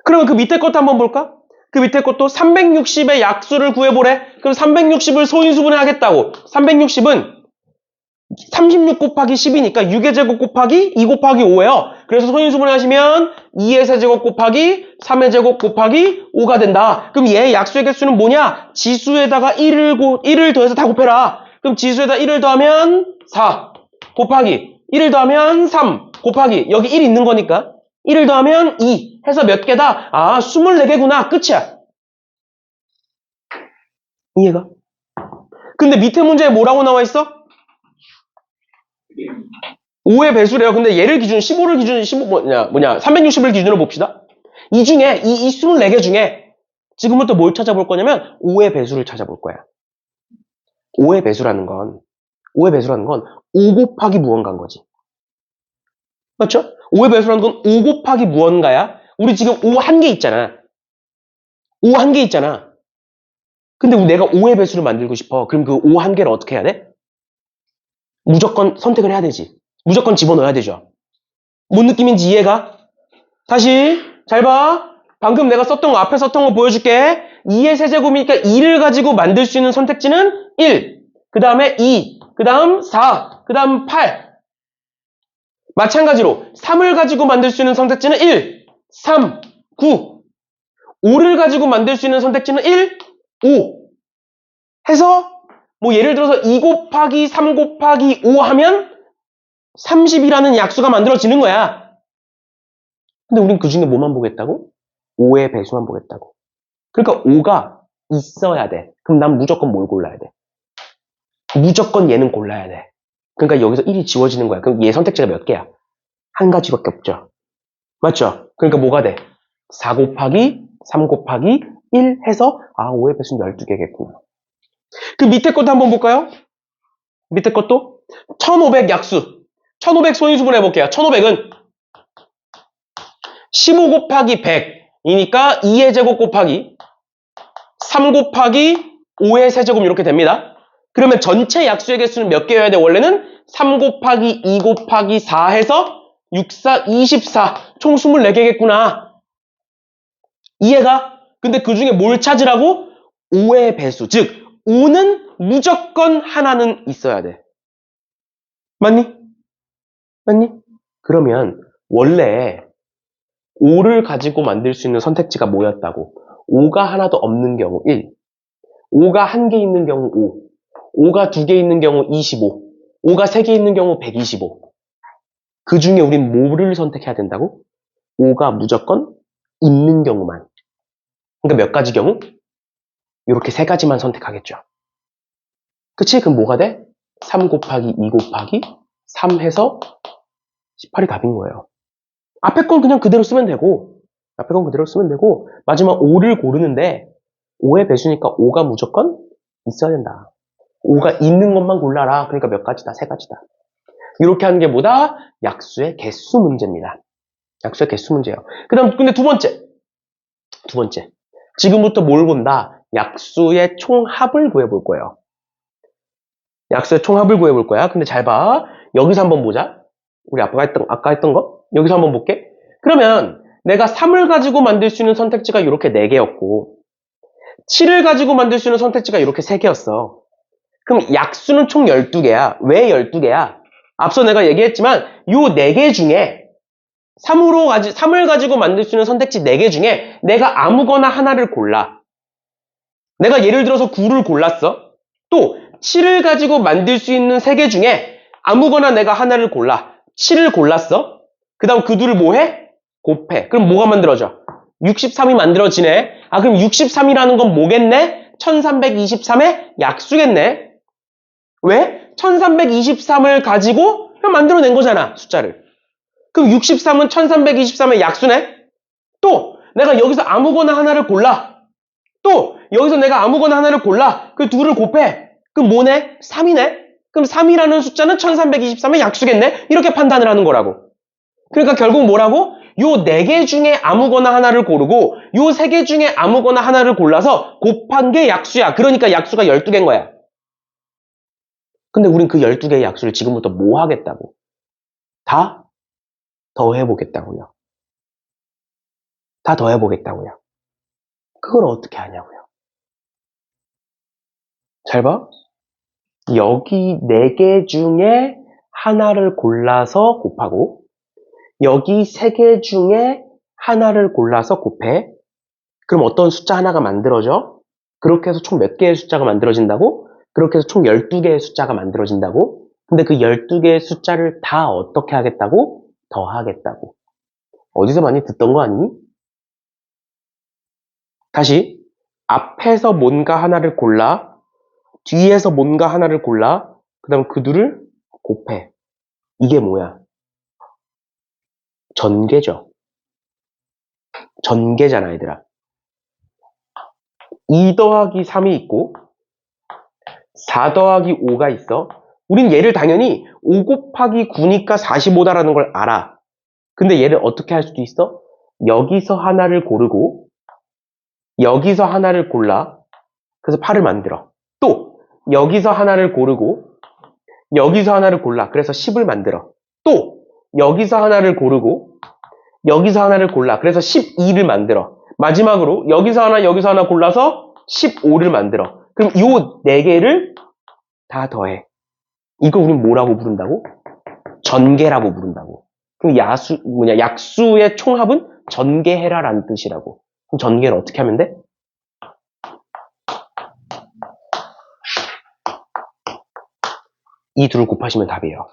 그러면 그 밑에 것도 한번 볼까? 그 밑에 것도 360의 약수를 구해보래. 그럼 360을 소인수분해 하겠다고. 360은 36 곱하기 10이니까 6의 제곱 곱하기 2 곱하기 5예요. 그래서 소인수분해 하시면 2의 세제곱 곱하기 3의 제곱 곱하기 5가 된다. 그럼 얘의 약수의 개수는 뭐냐? 지수에다가 1을 더해서 다 곱해라. 그럼 지수에다 1을 더하면 4 곱하기 1을 더하면 3 곱하기 여기 1 있는 거니까 1을 더하면 2 해서 몇 개다? 24개구나. 끝이야. 이해가? 근데 밑에 문제에 뭐라고 나와 있어? 5의 배수래요. 근데 얘를 기준 15를 기준 360을 기준으로 봅시다. 이 중에 이 24개 중에 지금부터 뭘 찾아볼 거냐면 5의 배수를 찾아볼 거야. 5의 배수라는 건 5 곱하기 무언가인 거지. 맞죠? 5의 배수라는 건 5 곱하기 무언가야. 우리 지금 5 한 개 있잖아. 5 한 개 있잖아. 근데 내가 5의 배수를 만들고 싶어. 그럼 그 5 한 개를 어떻게 해야 돼? 무조건 선택을 해야 되지. 무조건 집어넣어야 되죠. 뭔 느낌인지 이해가? 다시 잘 봐. 방금 내가 썼던 거 앞에 썼던 거 보여줄게. 2의 세제곱이니까 2를 가지고 만들 수 있는 선택지는 1. 그 다음에 2. 그 다음 4. 그 다음 8. 마찬가지로 3을 가지고 만들 수 있는 선택지는 1. 3. 9. 5를 가지고 만들 수 있는 선택지는 1. 5. 해서 뭐 예를 들어서 2 곱하기 3 곱하기 5 하면 30이라는 약수가 만들어지는 거야. 근데 우린 그 중에 뭐만 보겠다고? 5의 배수만 보겠다고. 그러니까 5가 있어야 돼. 그럼 난 무조건 뭘 골라야 돼? 무조건 얘는 골라야 돼. 그러니까 여기서 1이 지워지는 거야. 그럼 얘 선택지가 몇 개야? 한 가지밖에 없죠. 맞죠? 그러니까 뭐가 돼? 4 곱하기 3 곱하기 1 해서 5의 배수는 12개겠구나. 그 밑에 것도 한번 볼까요? 밑에 것도 1500 약수. 1500 소인수분 해볼게요. 1500은 15 곱하기 100이니까 2의 제곱 곱하기 3 곱하기 5의 세제곱 이렇게 됩니다. 그러면 전체 약수의 개수는 몇 개여야 돼? 원래는 3 곱하기 2 곱하기 4 해서 6, 4, 24. 총 24개겠구나. 이해가? 근데 그 중에 뭘 찾으라고? 5의 배수. 즉, 5는 무조건 하나는 있어야 돼. 맞니? 맞니? 그러면 원래 5를 가지고 만들 수 있는 선택지가 뭐였다고? 5가 하나도 없는 경우 1, 5가 1개 있는 경우 5, 5가 2개 있는 경우 25, 5가 3개 있는 경우 125. 그 중에 우린 뭐를 선택해야 된다고? 5가 무조건 있는 경우만. 그러니까 몇 가지 경우? 이렇게 3가지만 선택하겠죠. 그치? 그럼 뭐가 돼? 3 곱하기 2 곱하기 3 해서 18이 답인 거예요. 앞에 건 그냥 그대로 쓰면 되고, 마지막 5를 고르는데 5의 배수니까 5가 무조건 있어야 된다. 5가 있는 것만 골라라. 그러니까 몇 가지다? 3가지다. 이렇게 하는 게 뭐다? 약수의 개수 문제입니다. 약수의 개수 문제예요. 그 다음, 근데 두 번째. 지금부터 뭘 본다? 약수의 총합을 구해볼 거예요. 약수의 총합을 구해볼 거야. 근데 잘 봐. 여기서 한번 보자. 우리 아까 했던 거? 여기서 한번 볼게. 그러면 내가 3을 가지고 만들 수 있는 선택지가 이렇게 4개였고, 7을 가지고 만들 수 있는 선택지가 이렇게 3개였어. 그럼 약수는 총 12개야. 왜 12개야? 앞서 내가 얘기했지만, 요 4개 중에 3을 가지고 만들 수 있는 선택지 4개 중에 내가 아무거나 하나를 골라. 내가 예를 들어서 9를 골랐어. 또 7을 가지고 만들 수 있는 3개 중에 아무거나 내가 하나를 골라. 7을 골랐어. 그 다음 그 둘을 뭐 해? 곱해. 그럼 뭐가 만들어져? 63이 만들어지네. 그럼 63이라는 건 뭐겠네? 1323의 약수겠네. 왜? 1323을 가지고 그냥 만들어낸 거잖아, 숫자를. 그럼 63은 1323의 약수네? 또 내가 여기서 아무거나 하나를 골라. 또 여기서 내가 아무거나 하나를 골라. 그 둘을 곱해. 그럼 뭐네? 3이네? 그럼 3이라는 숫자는 1323의 약수겠네? 이렇게 판단을 하는 거라고. 그러니까 결국 뭐라고? 요 4개 중에 아무거나 하나를 고르고 요 3개 중에 아무거나 하나를 골라서 곱한 게 약수야. 그러니까 약수가 12개인 거야. 근데 우린 그 12개의 약수를 지금부터 뭐 하겠다고? 다 더해보겠다고요. 다 더해보겠다고요. 그걸 어떻게 하냐고요. 잘 봐. 여기 4개 중에 하나를 골라서 곱하고 여기 3개 중에 하나를 골라서 곱해. 그럼 어떤 숫자 하나가 만들어져? 그렇게 해서 총 몇 개의 숫자가 만들어진다고? 그렇게 해서 총 12개의 숫자가 만들어진다고? 근데 그 12개의 숫자를 다 어떻게 하겠다고? 더하겠다고. 어디서 많이 듣던 거 아니니? 다시 앞에서 뭔가 하나를 골라, 뒤에서 뭔가 하나를 골라, 그 다음 그 둘을 곱해. 이게 뭐야? 전개죠. 전개잖아, 얘들아. 2 더하기 3이 있고 4 더하기 5가 있어. 우린 얘를 당연히 5 곱하기 9니까 45다라는 걸 알아. 근데 얘를 어떻게 할 수도 있어? 여기서 하나를 고르고 여기서 하나를 골라. 그래서 8을 만들어. 또 여기서 하나를 고르고 여기서 하나를 골라. 그래서 10을 만들어. 또 여기서 하나를 고르고 여기서 하나를 골라. 그래서 12를 만들어. 마지막으로 여기서 하나 골라서 15를 만들어. 그럼 이 4개를 다 더해. 이거 우린 뭐라고 부른다고? 전개라고 부른다고. 그럼 약수의 총합은 전개해라라는 뜻이라고. 그럼 전개를 어떻게 하면 돼? 이 둘을 곱하시면 답이에요.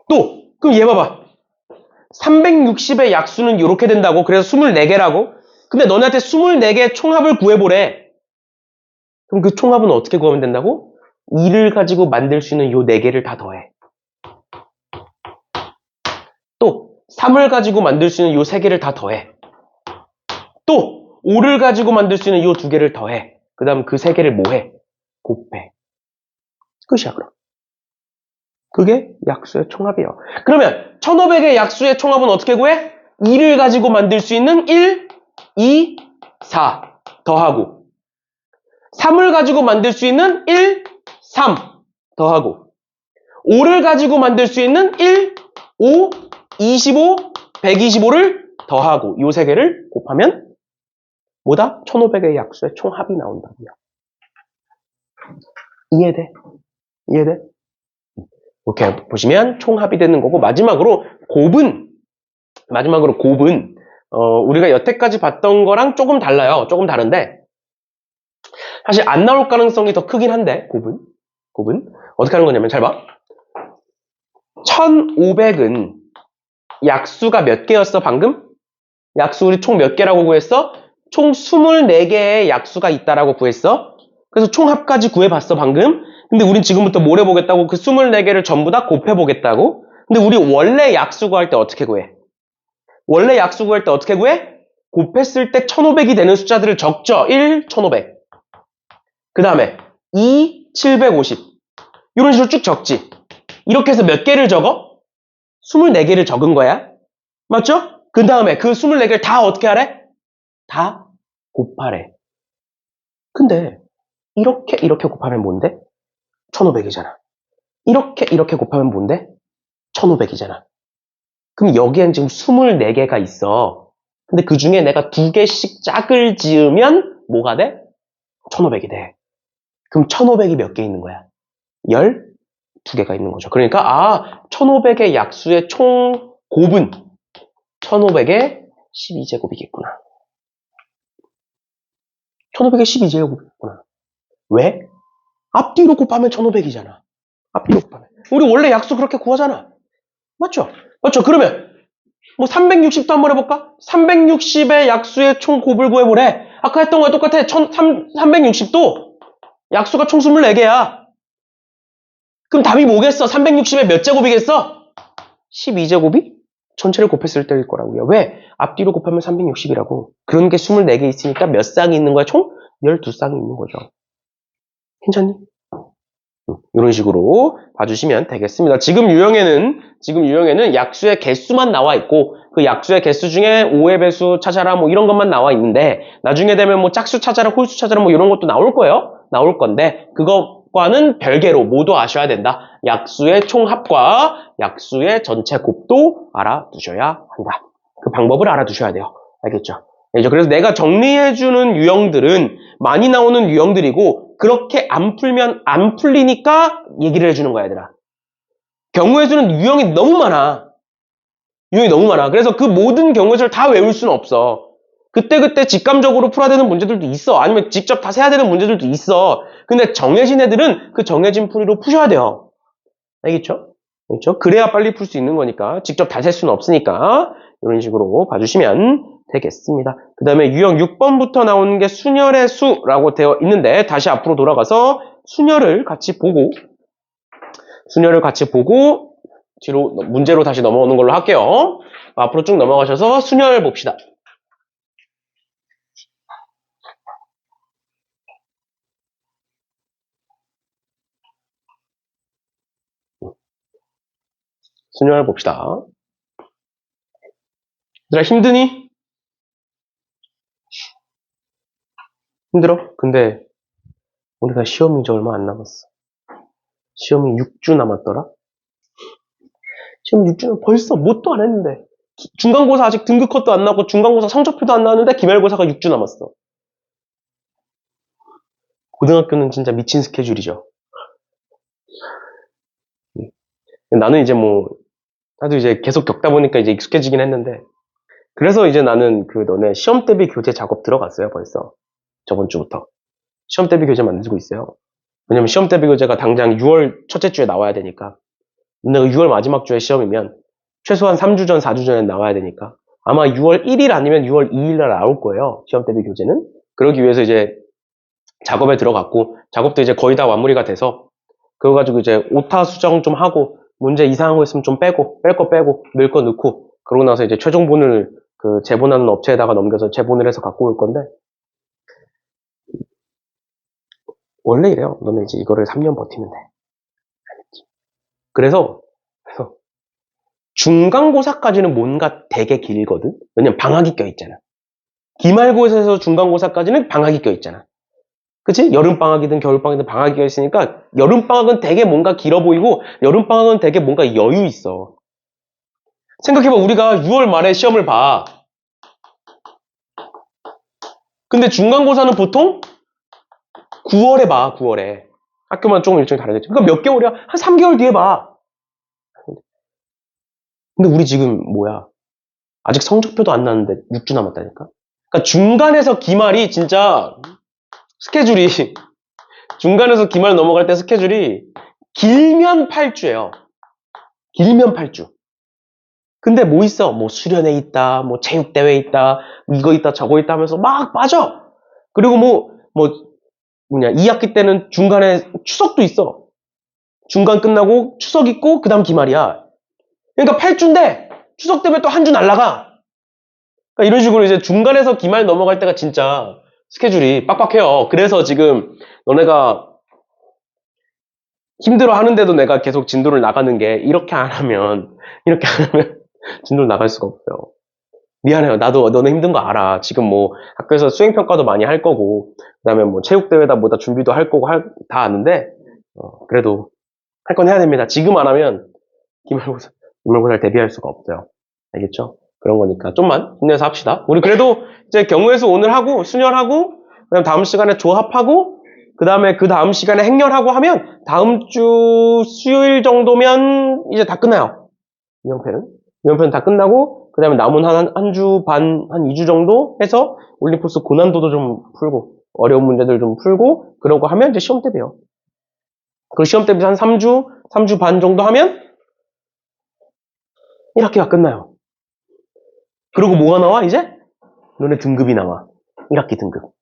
또 그럼 얘 봐봐. 360의 약수는 이렇게 된다고. 그래서 24개라고. 근데 너네한테 24개의 총합을 구해보래. 그럼 그 총합은 어떻게 구하면 된다고? 2를 가지고 만들 수 있는 요 4개를 다 더해. 또 3을 가지고 만들 수 있는 요 3개를 다 더해. 또 5를 가지고 만들 수 있는 이 두 개를 더해. 그 다음 그 세 개를 뭐해? 곱해. 끝이야 그럼. 그게 약수의 총합이에요. 그러면 1500의 약수의 총합은 어떻게 구해? 2를 가지고 만들 수 있는 1, 2, 4 더하고 3을 가지고 만들 수 있는 1, 3 더하고 5를 가지고 만들 수 있는 1, 5, 25, 125를 더하고 이 세 개를 곱하면 뭐다? 1500의 약수의 총합이 나온다고요. 이해돼? 이해돼? 이렇게 보시면 총합이 되는 거고 마지막으로 곱은 우리가 여태까지 봤던 거랑 조금 달라요. 조금 다른데 사실 안 나올 가능성이 더 크긴 한데 곱은 어떻게 하는 거냐면 잘 봐. 1500은 약수가 몇 개였어 방금? 약수 우리 총 몇 개라고 구했어? 총 24개의 약수가 있다라고 구했어. 그래서 총합까지 구해봤어 방금. 근데 우린 지금부터 뭘 해보겠다고? 그 24개를 전부 다 곱해보겠다고? 근데 우리 원래 약수 구할 때 어떻게 구해? 원래 약수 구할 때 어떻게 구해? 곱했을 때 1500이 되는 숫자들을 적죠. 1, 1500. 그 다음에 2, 750. 이런 식으로 쭉 적지. 이렇게 해서 몇 개를 적어? 24개를 적은 거야. 맞죠? 그 다음에 그 24개를 다 어떻게 하래? 다 곱하래. 근데 이렇게 곱하면 뭔데? 1500이잖아. 이렇게 곱하면 뭔데? 1500이잖아. 그럼 여기엔 지금 24개가 있어. 근데 그 중에 내가 2개씩 짝을 지으면 뭐가 돼? 1500이 돼. 그럼 1500이 몇 개 있는 거야? 12개가 있는 거죠. 그러니까 1500의 약수의 총 곱은 1500의 12제곱이겠구나. 1500의 12제곱이겠구나. 왜? 앞뒤로 곱하면 1500이잖아. 앞뒤로 곱하면. 우리 원래 약수 그렇게 구하잖아. 맞죠? 맞죠? 그러면 뭐 360도 한번 해볼까? 360의 약수의 총 곱을 구해보래. 아까 했던 거랑 똑같아. 360도 약수가 총 24개야. 그럼 답이 뭐겠어? 360의 몇 제곱이겠어? 12제곱이 전체를 곱했을 때일 거라고요. 왜? 앞뒤로 곱하면 360이라고. 그런 게 24개 있으니까 몇 쌍이 있는 거야? 총 12쌍이 있는 거죠. 괜찮니? 이런 식으로 봐주시면 되겠습니다. 지금 유형에는 약수의 개수만 나와 있고 그 약수의 개수 중에 5의 배수 찾아라 뭐 이런 것만 나와 있는데 나중에 되면 뭐 짝수 찾아라 홀수 찾아라 뭐 이런 것도 나올 거예요. 나올 건데 그것과는 별개로 모두 아셔야 된다. 약수의 총합과 약수의 전체 곱도 알아두셔야 한다. 그 방법을 알아두셔야 돼요. 알겠죠? 그래서 내가 정리해주는 유형들은 많이 나오는 유형들이고 그렇게 안 풀면 안 풀리니까 얘기를 해주는 거야 얘들아. 경우의 수는 유형이 너무 많아. 그래서 그 모든 경우의 수를 다 외울 수는 없어. 그때그때 직감적으로 풀어야 되는 문제들도 있어. 아니면 직접 다 세야 되는 문제들도 있어. 근데 정해진 애들은 그 정해진 풀이로 푸셔야 돼요. 알겠죠? 그래야 빨리 풀 수 있는 거니까 직접 다 셀 수는 없으니까 이런 식으로 봐주시면 되겠습니다. 그 다음에 유형 6번부터 나오는 게 순열의 수라고 되어 있는데 다시 앞으로 돌아가서 순열을 같이 보고 뒤로 문제로 다시 넘어오는 걸로 할게요. 앞으로 쭉 넘어가셔서 순열 봅시다. 순열 봅시다. 얘들아 힘드니? 힘들어? 근데 우리가 시험이 이제 얼마 안 남았어. 시험이 6주 남았더라? 시험 6주는 벌써 뭣도 안 했는데 중간고사 아직 등급컷도 안 나고 중간고사 성적표도 안 나왔는데 기말고사가 6주 남았어. 고등학교는 진짜 미친 스케줄이죠. 나는 이제 나도 이제 계속 겪다 보니까 이제 익숙해지긴 했는데 그래서 이제 나는 너네 시험 대비 교재 작업 들어갔어요 벌써. 저번 주부터. 시험 대비 교재 만들고 있어요. 왜냐면 시험 대비 교재가 당장 6월 첫째 주에 나와야 되니까. 근데 6월 마지막 주에 시험이면 최소한 3주 전, 4주 전에 나와야 되니까 아마 6월 1일 아니면 6월 2일 날 나올 거예요. 시험 대비 교재는. 그러기 위해서 이제 작업에 들어갔고 작업도 이제 거의 다 마무리가 돼서 그거 가지고 이제 오타 수정 좀 하고 문제 이상한 거 있으면 좀 빼고 뺄 거 빼고 넣을 거 넣고 그러고 나서 이제 최종본을 그 제본하는 업체에다가 넘겨서 제본을 해서 갖고 올 건데, 원래 이래요. 너는 이제 이거를 3년 버티면 돼. 그래서 중간고사까지는 뭔가 되게 길거든? 왜냐면 방학이 껴있잖아. 기말고사에서 중간고사까지는 방학이 껴있잖아. 그치? 여름방학이든 겨울방학이든 방학이 껴있으니까 여름방학은 되게 뭔가 길어 보이고 여름방학은 되게 뭔가 여유 있어. 생각해봐. 우리가 6월 말에 시험을 봐. 근데 중간고사는 보통 9월에 봐, 9월에. 학교만 조금 일정이 다르겠지. 그러니까 몇 개월이야? 한 3개월 뒤에 봐. 근데 우리 지금 뭐야? 아직 성적표도 안 나는데 6주 남았다니까? 그러니까 중간에서 기말이 진짜 스케줄이 중간에서 기말 넘어갈 때 스케줄이 길면 8주예요. 길면 8주. 근데 뭐 있어? 뭐 수련회 있다, 뭐 체육대회 있다, 이거 있다, 저거 있다 하면서 막 빠져. 그리고 뭐냐, 2학기 때는 중간에 추석도 있어. 중간 끝나고 추석 있고, 그 다음 기말이야. 그러니까 8주인데, 추석 때문에 또 한 주 날라가. 그러니까 이런 식으로 이제 중간에서 기말 넘어갈 때가 진짜 스케줄이 빡빡해요. 그래서 지금 너네가 힘들어 하는데도 내가 계속 진도를 나가는 게 이렇게 안 하면 진도를 나갈 수가 없어요. 미안해요. 나도 너네 힘든 거 알아. 지금 뭐 학교에서 수행평가도 많이 할 거고 그다음에 뭐 체육대회다 뭐다 준비도 할 거고 다 아는데 그래도 할 건 해야 됩니다. 지금 안 하면 기말고사를 대비할 수가 없어요. 알겠죠? 그런 거니까 좀만 힘내서 합시다. 우리 그래도 이제 경우에서 오늘 하고 순열하고 그다음 다음 시간에 조합하고 그다음에 그 다음 시간에 행렬하고 하면 다음 주 수요일 정도면 이제 다 끝나요. 이형편은 다 끝나고 그다음에 남은 한 주 반, 한 2주 정도 해서 올림포스 고난도도 좀 풀고 어려운 문제들 좀 풀고 그러고 하면 이제 시험 대비요. 그 시험 대비 한 3주 반 정도 하면 1학기가 끝나요. 그리고 뭐가 나와 이제? 너네 등급이 나와. 1학기 등급.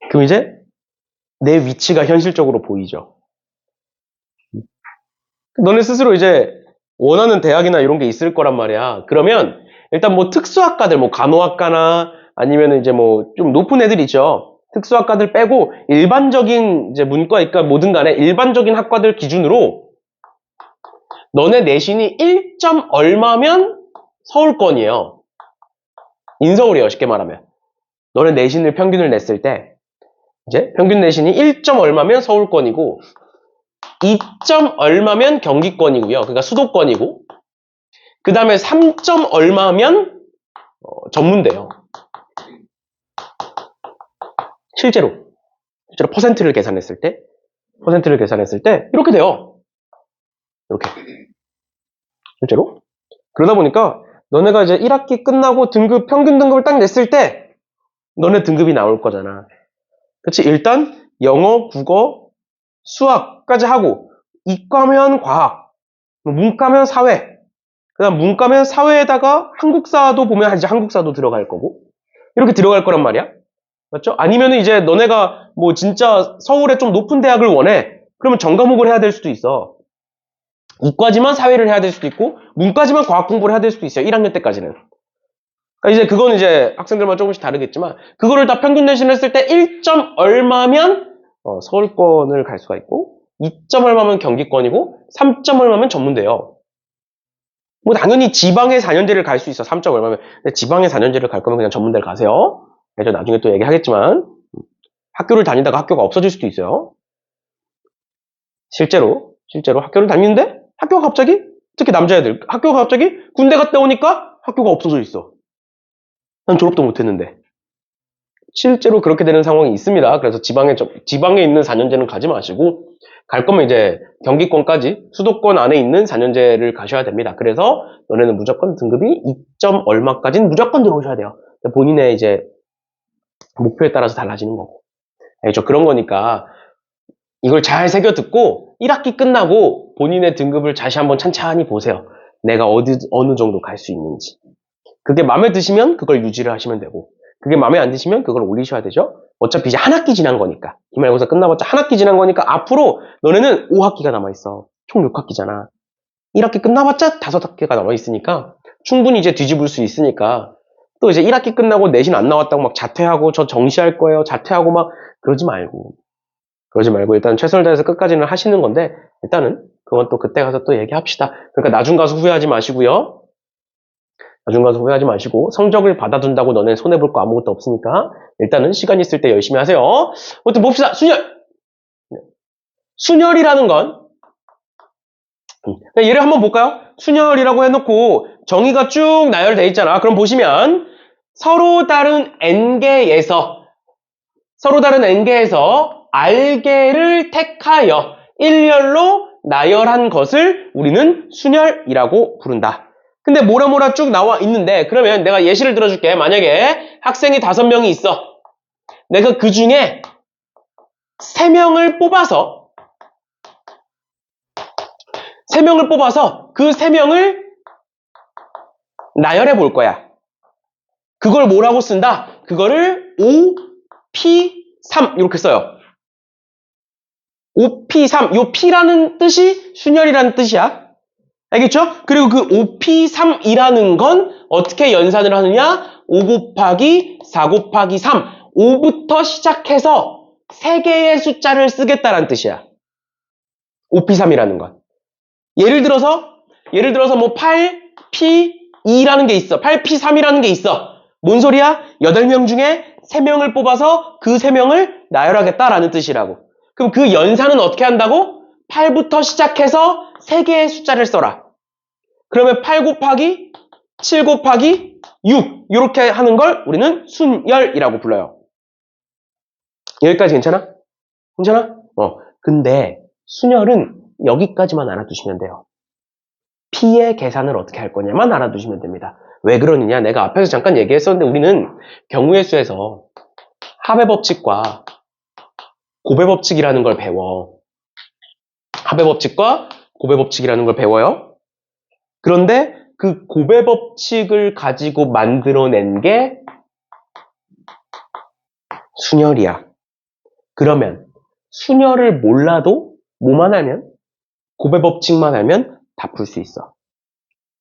그럼 이제 내 위치가 현실적으로 보이죠. 너네 스스로 이제 원하는 대학이나 이런 게 있을 거란 말이야. 그러면 일단 뭐 특수학과들, 뭐 간호학과나 아니면 이제 뭐 좀 높은 애들 있죠. 특수학과들 빼고 일반적인 이제 문과니까 뭐든 간에 일반적인 학과들 기준으로 너네 내신이 1점 얼마면 서울권이에요. 인서울이에요, 쉽게 말하면. 너네 내신을 평균을 냈을 때 이제 평균 내신이 1점 얼마면 서울권이고 2점 얼마면 경기권이고요. 그러니까 수도권이고 그 다음에 3점 얼마면 전문대요. 실제로 퍼센트를 계산했을 때 이렇게 돼요. 이렇게 실제로. 그러다 보니까 너네가 이제 1학기 끝나고 평균 등급을 딱 냈을 때 너네 등급이 나올 거잖아. 그치? 일단 영어, 국어, 수학까지 하고 이과면 과학, 문과면 사회, 그 다음 문과면 사회에다가 한국사도 보면 이제 한국사도 들어갈 거고 이렇게 들어갈 거란 말이야. 맞죠? 아니면은 이제 너네가 뭐 진짜 서울에 좀 높은 대학을 원해. 그러면 전과목을 해야 될 수도 있어. 이과지만 사회를 해야 될 수도 있고 문과지만 과학 공부를 해야 될 수도 있어요. 1학년 때까지는. 그러니까 이제 그건 이제 학생들만 조금씩 다르겠지만 그거를 다 평균 내신을 했을 때 1점 얼마면 서울권을 갈 수가 있고 2점 얼마면 경기권이고 3점 얼마면 전문대요. 뭐 당연히 지방의 4년제를 갈 수 있어. 3점 얼마면. 근데 지방의 4년제를 갈 거면 그냥 전문대를 가세요. 그래서 나중에 또 얘기하겠지만 학교를 다니다가 학교가 없어질 수도 있어요. 실제로 학교를 다니는데 학교가 갑자기 특히 남자애들 학교가 갑자기 군대 갔다 오니까 학교가 없어져 있어. 난 졸업도 못했는데. 실제로 그렇게 되는 상황이 있습니다. 그래서 지방에 있는 4년제는 가지 마시고 갈 거면 이제 경기권까지 수도권 안에 있는 4년제를 가셔야 됩니다. 그래서 너네는 무조건 등급이 2점 얼마까지는 무조건 들어오셔야 돼요. 본인의 이제 목표에 따라서 달라지는 거고. 알겠죠? 그런 거니까 이걸 잘 새겨 듣고 1학기 끝나고 본인의 등급을 다시 한번 찬찬히 보세요. 내가 어느 정도 갈 수 있는지. 그게 마음에 드시면 그걸 유지를 하시면 되고 그게 마음에 안 드시면 그걸 올리셔야 되죠. 어차피 이제 한 학기 지난 거니까 기말고사 끝나봤자 한 학기 지난 거니까 앞으로 너네는 5학기가 남아있어. 총 6학기잖아. 1학기 끝나봤자 5학기가 남아있으니까 충분히 이제 뒤집을 수 있으니까. 또 이제 1학기 끝나고 내신 안 나왔다고 막 자퇴하고 저 정시할 거예요. 자퇴하고 막 그러지 말고. 일단 최선을 다해서 끝까지는 하시는 건데 일단은 그건 또 그때 가서 또 얘기합시다. 그러니까 나중 가서 후회하지 마시고요. 나중 가서 후회하지 마시고 성적을 받아둔다고 너네 손해볼 거 아무것도 없으니까 일단은 시간 있을 때 열심히 하세요. 아무튼 봅시다. 순열이라는 건 예를 한번 볼까요? 순열이라고 해놓고 정의가 쭉 나열돼 있잖아. 그럼 보시면 서로 다른 n개에서 r개를 택하여 일렬로 나열한 것을 우리는 순열이라고 부른다. 근데 뭐라 쭉 나와 있는데 그러면 내가 예시를 들어줄게. 만약에 학생이 5명이 있어. 내가 그 중에 3명을 뽑아서 그 3명을 나열해 볼 거야. 그걸 뭐라고 쓴다? 그거를 OP3 이렇게 써요. OP3. 요 P라는 뜻이 순열이라는 뜻이야. 알겠죠? 그리고 그 OP3이라는 건 어떻게 연산을 하느냐? 5 곱하기 4 곱하기 3. 5부터 시작해서 3개의 숫자를 쓰겠다라는 뜻이야. OP3이라는 건. 예를 들어서 뭐 8P2라는 게 있어. 8P3이라는 게 있어. 뭔 소리야? 8명 중에 3명을 뽑아서 그 3명을 나열하겠다라는 뜻이라고. 그럼 그 연산은 어떻게 한다고? 8부터 시작해서 3개의 숫자를 써라. 그러면 8 곱하기 7 곱하기 6 이렇게 하는 걸 우리는 순열이라고 불러요. 여기까지 괜찮아? 근데 순열은 여기까지만 알아두시면 돼요. P의 계산을 어떻게 할 거냐만 알아두시면 됩니다. 왜 그러느냐? 내가 앞에서 잠깐 얘기했었는데 우리는 경우의 수에서 합의 법칙과 곱의 법칙이라는 걸 배워. 합의 법칙과 곱의 법칙이라는 걸 배워요. 그런데 그 곱의 법칙을 가지고 만들어낸 게 순열이야. 그러면 순열을 몰라도 뭐만 하면 곱의 법칙만 알면 다 풀 수 있어.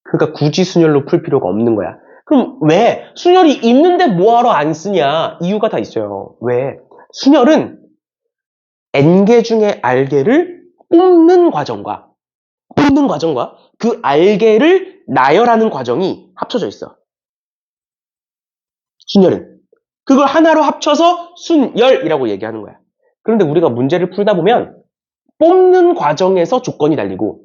그러니까 굳이 순열로 풀 필요가 없는 거야. 그럼 왜 순열이 있는데 뭐하러 안 쓰냐? 이유가 다 있어요. 왜? 순열은 n개 중에 r개를 뽑는 과정과 그 r개를 나열하는 과정이 합쳐져 있어. 순열은. 그걸 하나로 합쳐서 순열이라고 얘기하는 거야. 그런데 우리가 문제를 풀다 보면 뽑는 과정에서 조건이 달리고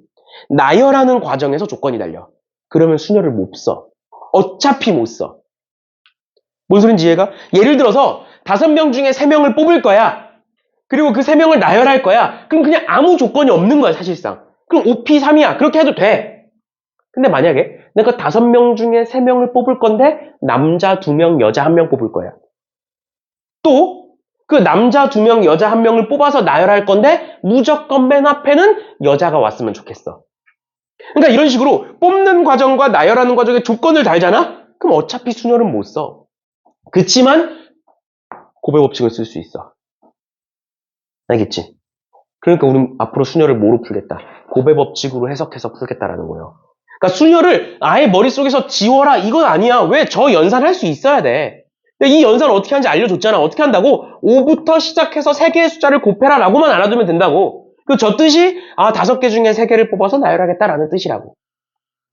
나열하는 과정에서 조건이 달려. 그러면 순열을 못 써. 어차피 못 써. 뭔 소린지 이해가? 예를 들어서 5명 중에 3명을 뽑을 거야. 그리고 그 3명을 나열할 거야. 그럼 그냥 아무 조건이 없는 거야, 사실상. 그럼 OP3이야. 그렇게 해도 돼. 근데 만약에 내가 5명 중에 3명을 뽑을 건데 남자 2명, 여자 1명 뽑을 거야. 또 그 남자 2명, 여자 1명을 뽑아서 나열할 건데 무조건 맨 앞에는 여자가 왔으면 좋겠어. 그러니까 이런 식으로 뽑는 과정과 나열하는 과정에 조건을 달잖아? 그럼 어차피 순열은 못 써. 그치만 곱의 법칙을 쓸 수 있어. 알겠지? 그러니까 우리는 앞으로 순열을 뭐로 풀겠다? 곱의 법칙으로 해석해서 풀겠다라는 거예요. 그러니까 순열을 아예 머릿속에서 지워라 이건 아니야. 왜? 저 연산할 수 있어야 돼. 이 연산을 어떻게 하는지 알려줬잖아. 어떻게 한다고? 5부터 시작해서 3개의 숫자를 곱해라 라고만 알아두면 된다고. 저 뜻이 5개 중에 3개를 뽑아서 나열하겠다라는 뜻이라고.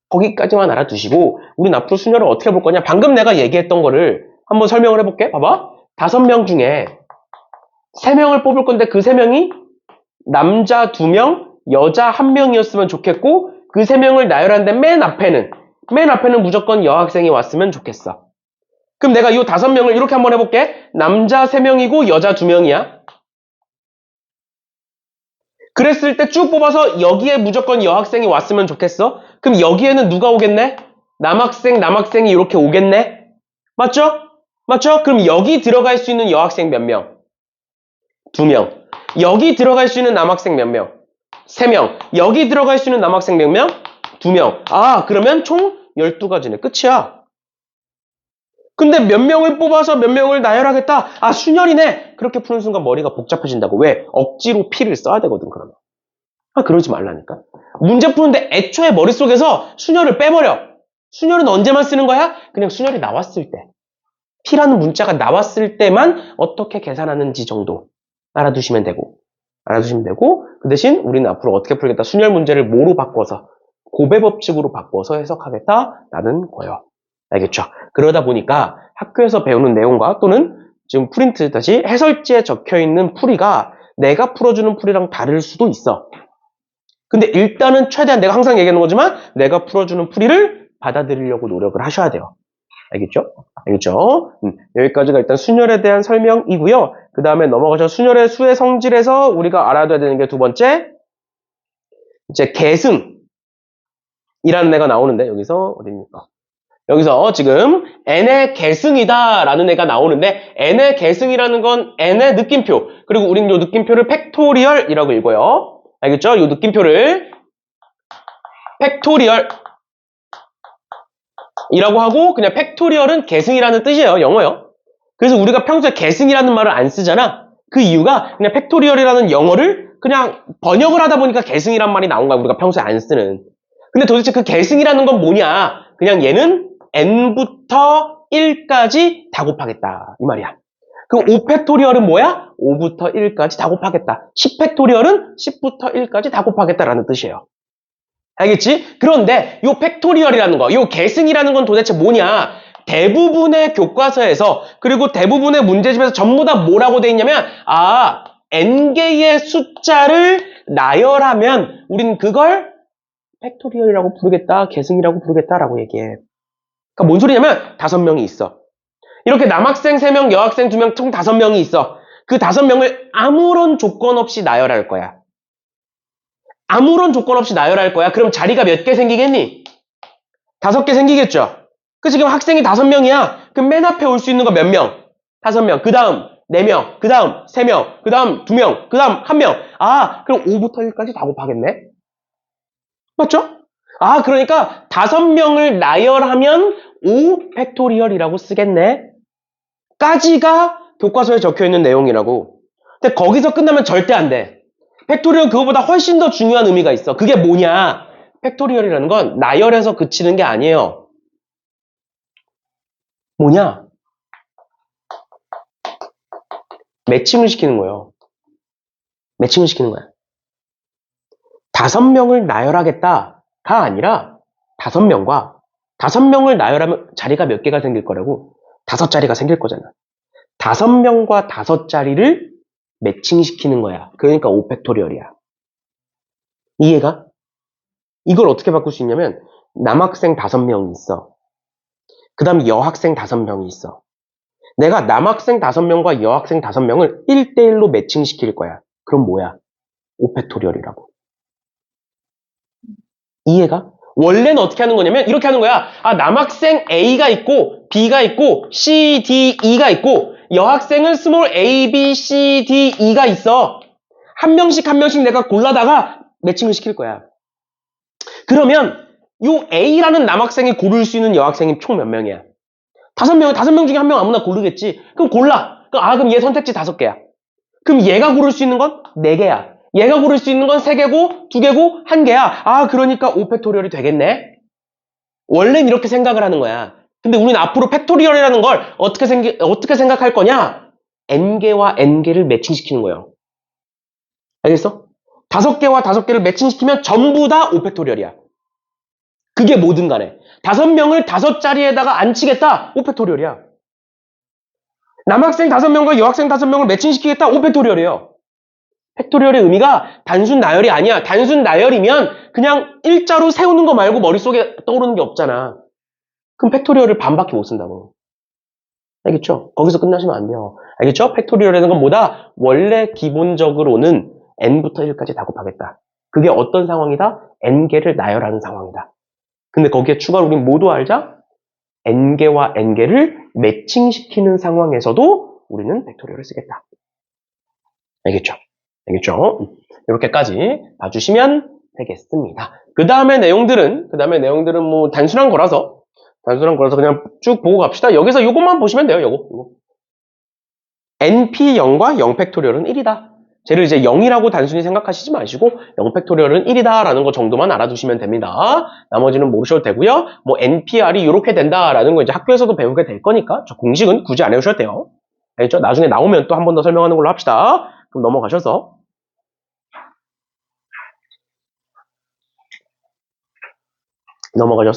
거기까지만 알아두시고 우린 앞으로 순열을 어떻게 볼 거냐? 방금 내가 얘기했던 거를 한번 설명을 해볼게. 봐봐. 5명 중에 3명을 뽑을 건데 그 3명이 남자 2명, 여자 1명이었으면 좋겠고 그 3명을 나열하는데 맨 앞에는 무조건 여학생이 왔으면 좋겠어. 그럼 내가 이 5명을 이렇게 한번 해볼게. 남자 3명이고 여자 2명이야. 그랬을 때 쭉 뽑아서 여기에 무조건 여학생이 왔으면 좋겠어. 그럼 여기에는 누가 오겠네? 남학생이 이렇게 오겠네? 맞죠? 그럼 여기 들어갈 수 있는 여학생 몇 명? 2명. 여기 들어갈 수 있는 남학생 몇 명? 3명. 여기 들어갈 수 있는 남학생 몇 명? 2명. 그러면 총 12가지네. 끝이야. 근데 몇 명을 뽑아서 몇 명을 나열하겠다. 순열이네. 그렇게 푸는 순간 머리가 복잡해진다고. 왜? 억지로 P를 써야 되거든, 그러면. 그러지 말라니까. 문제 푸는데 애초에 머릿속에서 순열을 빼버려. 순열은 언제만 쓰는 거야? 그냥 순열이 나왔을 때. P라는 문자가 나왔을 때만 어떻게 계산하는지 정도 알아두시면 되고, 그 대신 우리는 앞으로 어떻게 풀겠다? 순열 문제를 뭐로 바꿔서, 곱의 법칙으로 바꿔서 해석하겠다라는 거예요. 알겠죠? 그러다 보니까 학교에서 배우는 내용과 또는 지금 프린트 다시 해설지에 적혀있는 풀이가 내가 풀어주는 풀이랑 다를 수도 있어. 근데 일단은 최대한 내가 항상 얘기하는 거지만 내가 풀어주는 풀이를 받아들이려고 노력을 하셔야 돼요. 알겠죠? 알겠죠? 여기까지가 일단 순열에 대한 설명이고요. 그 다음에 넘어가서 순열의 수의 성질에서 우리가 알아둬야 되는 게 두 번째, 이제 계승이라는 애가 나오는데 여기서 어디입니까? 여기서 지금 n의 계승이다라는 애가 나오는데 n의 계승이라는 건 n의 느낌표, 그리고 우리는 이 느낌표를 팩토리얼이라고 읽어요. 알겠죠? 이 느낌표를 팩토리얼 이라고 하고, 그냥 팩토리얼은 계승이라는 뜻이에요. 영어요. 그래서 우리가 평소에 계승이라는 말을 안 쓰잖아. 그 이유가 그냥 팩토리얼이라는 영어를 그냥 번역을 하다 보니까 계승이란 말이 나온 거야. 우리가 평소에 안 쓰는. 근데 도대체 그 계승이라는 건 뭐냐? 그냥 얘는 n부터 1까지 다 곱하겠다 이 말이야. 그럼 5팩토리얼은 뭐야? 5부터 1까지 다 곱하겠다. 10팩토리얼은 10부터 1까지 다 곱하겠다라는 뜻이에요. 알겠지? 그런데 요 팩토리얼이라는 거, 요 계승이라는 건 도대체 뭐냐? 대부분의 교과서에서, 그리고 대부분의 문제집에서 전부 다 뭐라고 돼 있냐면, n개의 숫자를 나열하면 우린 그걸 팩토리얼이라고 부르겠다, 계승이라고 부르겠다라고 얘기해. 그러니까 뭔 소리냐면 5명이 있어. 이렇게 남학생 3명, 여학생 2명, 총 5명이 있어. 그 5명을 아무런 조건 없이 나열할 거야. 아무런 조건 없이 나열할 거야. 그럼 자리가 몇 개 생기겠니? 5개 생기겠죠? 그 지금 학생이 5명이야. 그럼 맨 앞에 올 수 있는 거 몇 명? 5명. 그 다음 4명. 그 다음 3명. 그 다음 2명. 그 다음 1명. 그럼 5부터 1까지 다 곱하겠네? 맞죠? 그러니까 5명을 나열하면 5팩토리얼이라고 쓰겠네? 까지가 교과서에 적혀있는 내용이라고. 근데 거기서 끝나면 절대 안 돼. 팩토리얼 그거보다 훨씬 더 중요한 의미가 있어. 그게 뭐냐? 팩토리얼이라는 건 나열해서 그치는 게 아니에요. 뭐냐? 매칭을 시키는 거예요. 매칭을 시키는 거야. 5명을 나열하겠다가 아니라 5명을 나열하면 자리가 몇 개가 생길 거라고? 5자리가 생길 거잖아. 5명과 5자리를 매칭시키는 거야. 그러니까 5팩토리얼이야. 이해가? 이걸 어떻게 바꿀 수 있냐면 남학생 5명이 있어. 그 다음 여학생 5명이 있어. 내가 남학생 5명과 여학생 5명을 1대1로 매칭시킬 거야. 그럼 뭐야? 5팩토리얼이라고. 이해가? 원래는 어떻게 하는 거냐면 이렇게 하는 거야. 남학생 A가 있고 B가 있고 C, D, E가 있고 여학생은 스몰 A, B, C, D, E가 있어. 한 명씩 내가 골라다가 매칭을 시킬 거야. 그러면 요 A라는 남학생이 고를 수 있는 여학생이 총 몇 명이야? 5명 중에 한 명 아무나 고르겠지. 그럼 골라. 그럼 얘 선택지 5개야. 그럼 얘가 고를 수 있는 건 4개야. 얘가 고를 수 있는 건 3개고, 2개고, 1개야. 그러니까 5팩토리얼이 되겠네? 원래는 이렇게 생각을 하는 거야. 근데 우리는 앞으로 팩토리얼이라는 걸 어떻게 생각할 거냐? n개와 n개를 매칭시키는 거예요. 알겠어? 5개와 5개를 매칭시키면 전부 다 5팩토리얼이야. 그게 뭐든 간에. 5명을 5자리에다가 앉히겠다? 5팩토리얼이야. 남학생 5명과 여학생 5명을 매칭시키겠다? 5팩토리얼이에요. 팩토리얼의 의미가 단순 나열이 아니야. 단순 나열이면 그냥 일자로 세우는 거 말고 머릿속에 떠오르는 게 없잖아. 그럼 팩토리얼을 반밖에 못 쓴다고. 알겠죠? 거기서 끝나시면 안 돼요. 알겠죠? 팩토리얼이라는 건 뭐다? 원래 기본적으로는 n부터 1까지 다 곱하겠다. 그게 어떤 상황이다? n개를 나열하는 상황이다. 근데 거기에 추가로 우린 뭐도 알자? n개와 n개를 매칭시키는 상황에서도 우리는 팩토리얼을 쓰겠다. 알겠죠? 알겠죠? 이렇게까지 봐주시면 되겠습니다. 그 다음에 내용들은 뭐 단순한 거라서 그냥 쭉 보고 갑시다. 여기서 이것만 보시면 돼요. 요거. np0과 0팩토리얼은 1이다. 쟤를 이제 0이라고 단순히 생각하시지 마시고 0팩토리얼은 1이다라는 거 정도만 알아두시면 됩니다. 나머지는 모르셔도 되고요. 뭐 NPR이 이렇게 된다라는 거 이제 학교에서도 배우게 될 거니까 저 공식은 굳이 안 해주셔도 돼요. 알겠죠? 나중에 나오면 또 한 번 더 설명하는 걸로 합시다. 그럼 넘어가셔서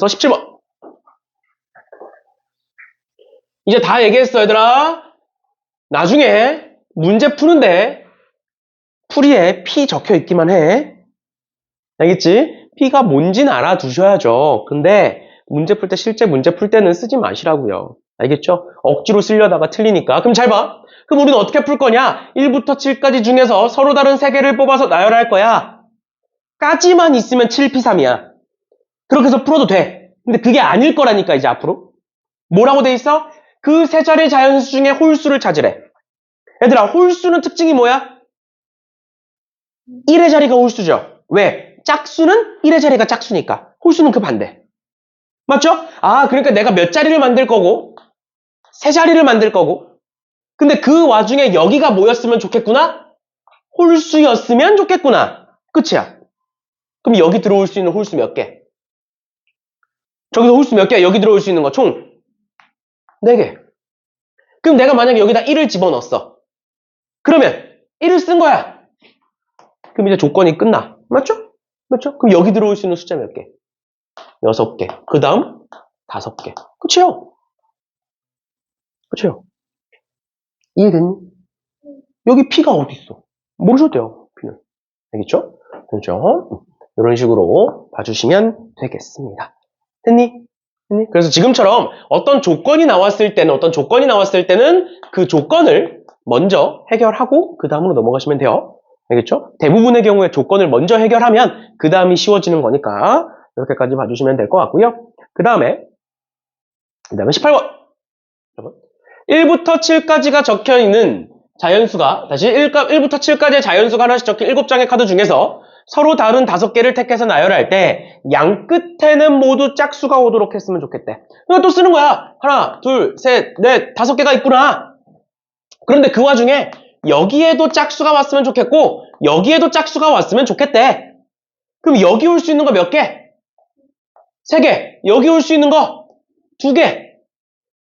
17번. 이제 다 얘기했어, 얘들아. 나중에 문제 푸는데 풀이에 P 적혀 있기만 해. 알겠지? P가 뭔지는 알아두셔야죠. 근데 문제 풀 때, 실제 문제 풀 때는 쓰지 마시라고요. 알겠죠? 억지로 쓰려다가 틀리니까. 그럼 잘 봐. 그럼 우리는 어떻게 풀 거냐? 1부터 7까지 중에서 서로 다른 3개를 뽑아서 나열할 거야. 까지만 있으면 7P3이야. 그렇게 해서 풀어도 돼. 근데 그게 아닐 거라니까, 이제 앞으로. 뭐라고 돼 있어? 그 세 자리 자연수 중에 홀수를 찾으래. 얘들아, 홀수는 특징이 뭐야? 1의 자리가 홀수죠. 왜? 짝수는 1의 자리가 짝수니까. 홀수는 그 반대. 맞죠? 아, 그러니까 내가 몇 자리를 만들 거고, 세 자리를 만들 거고, 근데 그 와중에 여기가 뭐였으면 좋겠구나? 홀수였으면 좋겠구나. 끝이야. 그럼 여기 들어올 수 있는 홀수 몇 개? 저기서 홀수 몇 개야? 여기 들어올 수 있는 거 총 4개. 그럼 내가 만약에 여기다 1을 집어넣었어. 그러면 1을 쓴 거야. 그럼 이제 조건이 끝나. 맞죠? 맞죠? 그럼 여기 들어올 수 있는 숫자 몇 개? 6개. 그 다음 5개. 끝이요. 끝이요. 이해됐니? 여기 P가 어디 있어? 모르셔도 돼요. P는. 알겠죠? 그렇죠? 이런 식으로 봐주시면 되겠습니다. 됐니? 됐니? 그래서 지금처럼 어떤 조건이 나왔을 때는 그 조건을 먼저 해결하고 그 다음으로 넘어가시면 돼요. 알겠죠? 대부분의 경우에 조건을 먼저 해결하면 그 다음이 쉬워지는 거니까 이렇게까지 봐주시면 될 것 같고요. 그 다음에 18번. 1부터 7까지가 적혀있는 자연수가, 다시 1부터 7까지의 자연수가 하나씩 적힌 7장의 카드 중에서 서로 다른 5개를 택해서 나열할 때 양 끝에는 모두 짝수가 오도록 했으면 좋겠대. 그러니까 또 쓰는 거야. 하나, 둘, 셋, 넷, 5개가 있구나. 그런데 그 와중에 여기에도 짝수가 왔으면 좋겠고 여기에도 짝수가 왔으면 좋겠대. 그럼 여기 올 수 있는 거 몇 개? 3개. 여기 올 수 있는 거 2개.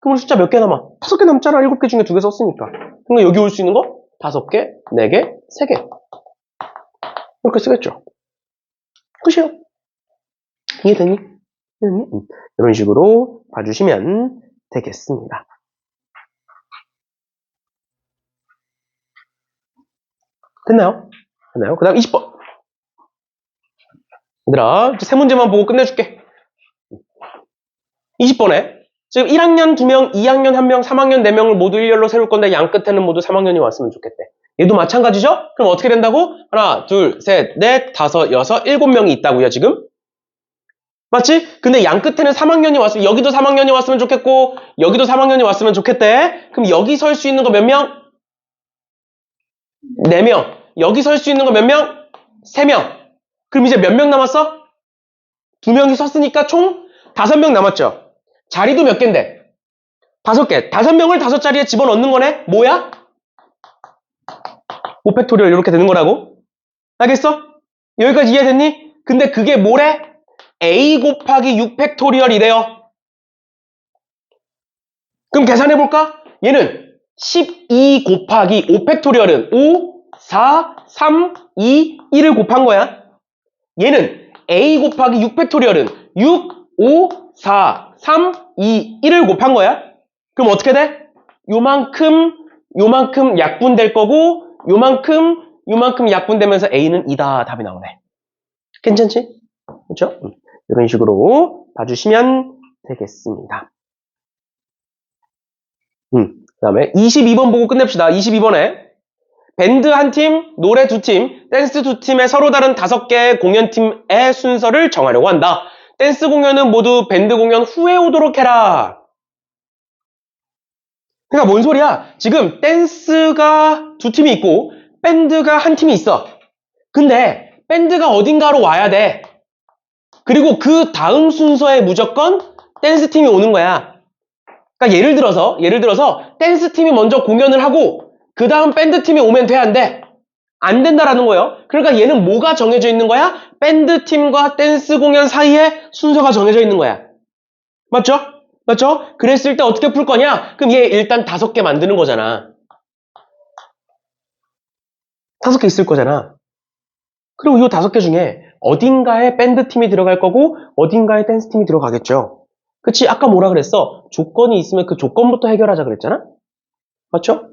그럼 숫자 몇 개 남아? 5개 남잖아. 7개 중에 2개 썼으니까. 그러니까 여기 올 수 있는 거 5개, 4개, 3개. 이렇게 쓰겠죠. 끝이요. 이해되니? 이런 식으로 봐주시면 되겠습니다. 됐나요? 됐나요? 그 다음 20번. 얘들아, 세 문제만 보고 끝내줄게. 20번에 지금 1학년 2명, 2학년 1명, 3학년 4명을 모두 일렬로 세울 건데 양 끝에는 모두 3학년이 왔으면 좋겠대. 얘도 마찬가지죠? 그럼 어떻게 된다고? 하나, 둘, 셋, 넷, 다섯, 여섯, 7명이 있다고요, 지금? 맞지? 근데 양 끝에는 3학년이 왔으면, 여기도 3학년이 왔으면 좋겠고, 여기도 3학년이 왔으면 좋겠대. 그럼 여기 설 수 있는 거 몇 명? 4명. 여기 설 수 있는 거 몇 명? 3명. 그럼 이제 몇 명 남았어? 2명이 섰으니까 총 5명 남았죠? 자리도 몇 개인데? 5개. 5명을 5자리에 집어넣는 거네? 뭐야? 5팩토리얼 이렇게 되는 거라고? 알겠어? 여기까지 이해됐니? 근데 그게 뭐래? A 곱하기 6팩토리얼이래요. 그럼 계산해볼까? 얘는 12 곱하기 5팩토리얼은 5, 4, 3, 2, 1을 곱한 거야. 얘는 A 곱하기 6팩토리얼은 6, 5, 4, 3, 2, 1을 곱한 거야. 그럼 어떻게 돼? 요만큼 약분될 거고 요만큼 약분되면서 A는 2다. 답이 나오네. 괜찮지? 그렇죠? 이런 식으로 봐주시면 되겠습니다. 그 다음에 22번 보고 끝냅시다. 22번에 밴드 한 팀, 노래 2팀, 댄스 2팀의 서로 다른 5개의 공연팀의 순서를 정하려고 한다. 댄스 공연은 모두 밴드 공연 후에 오도록 해라. 그러니까 뭔 소리야? 지금 댄스가 2팀이 있고 밴드가 한 팀이 있어. 근데 밴드가 어딘가로 와야 돼. 그리고 그 다음 순서에 무조건 댄스 팀이 오는 거야. 그러니까 예를 들어서 댄스 팀이 먼저 공연을 하고 그 다음 밴드 팀이 오면 돼, 안 돼? 안 된다라는 거예요. 그러니까 얘는 뭐가 정해져 있는 거야? 밴드팀과 댄스 공연 사이에 순서가 정해져 있는 거야. 맞죠? 맞죠? 그랬을 때 어떻게 풀 거냐? 그럼 얘 일단 5개 만드는 거잖아. 5개 있을 거잖아. 그리고 이 5개 중에 어딘가에 밴드팀이 들어갈 거고 어딘가에 댄스팀이 들어가겠죠. 그치? 아까 뭐라 그랬어? 조건이 있으면 그 조건부터 해결하자 그랬잖아? 맞죠?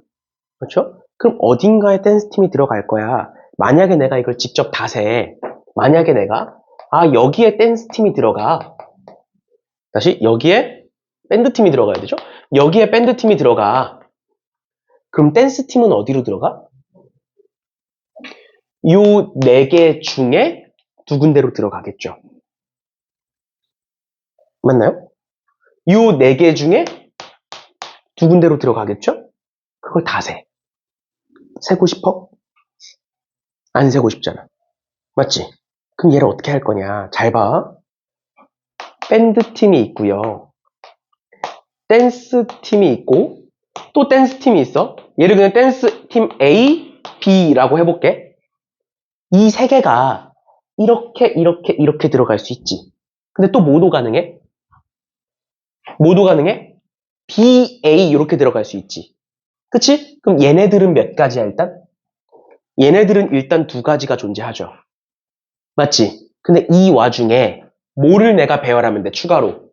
그렇죠? 그럼 어딘가에 댄스팀이 들어갈 거야. 만약에 내가 이걸 직접 다 세. 만약에 내가 여기에 댄스팀이 들어가. 다시 여기에 밴드팀이 들어가야 되죠? 여기에 밴드팀이 들어가. 그럼 댄스팀은 어디로 들어가? 요 4개 중에 2군데로 들어가겠죠. 맞나요? 요 4개 중에 2군데로 들어가겠죠? 그걸 다 세. 세고 싶어? 안 세고 싶잖아. 맞지? 그럼 얘를 어떻게 할 거냐? 잘 봐. 밴드팀이 있고요. 댄스팀이 있고 또 댄스팀이 있어. 얘를 그냥 댄스팀 A, B라고 해볼게. 이 3개가 이렇게 들어갈 수 있지. 근데 또 뭐도 가능해? 뭐도 가능해? B, A 이렇게 들어갈 수 있지. 그치? 그럼 얘네들은 몇 가지야 일단? 얘네들은 일단 2가지가 존재하죠. 맞지? 근데 이 와중에 뭐를 내가 배열하면 돼? 추가로.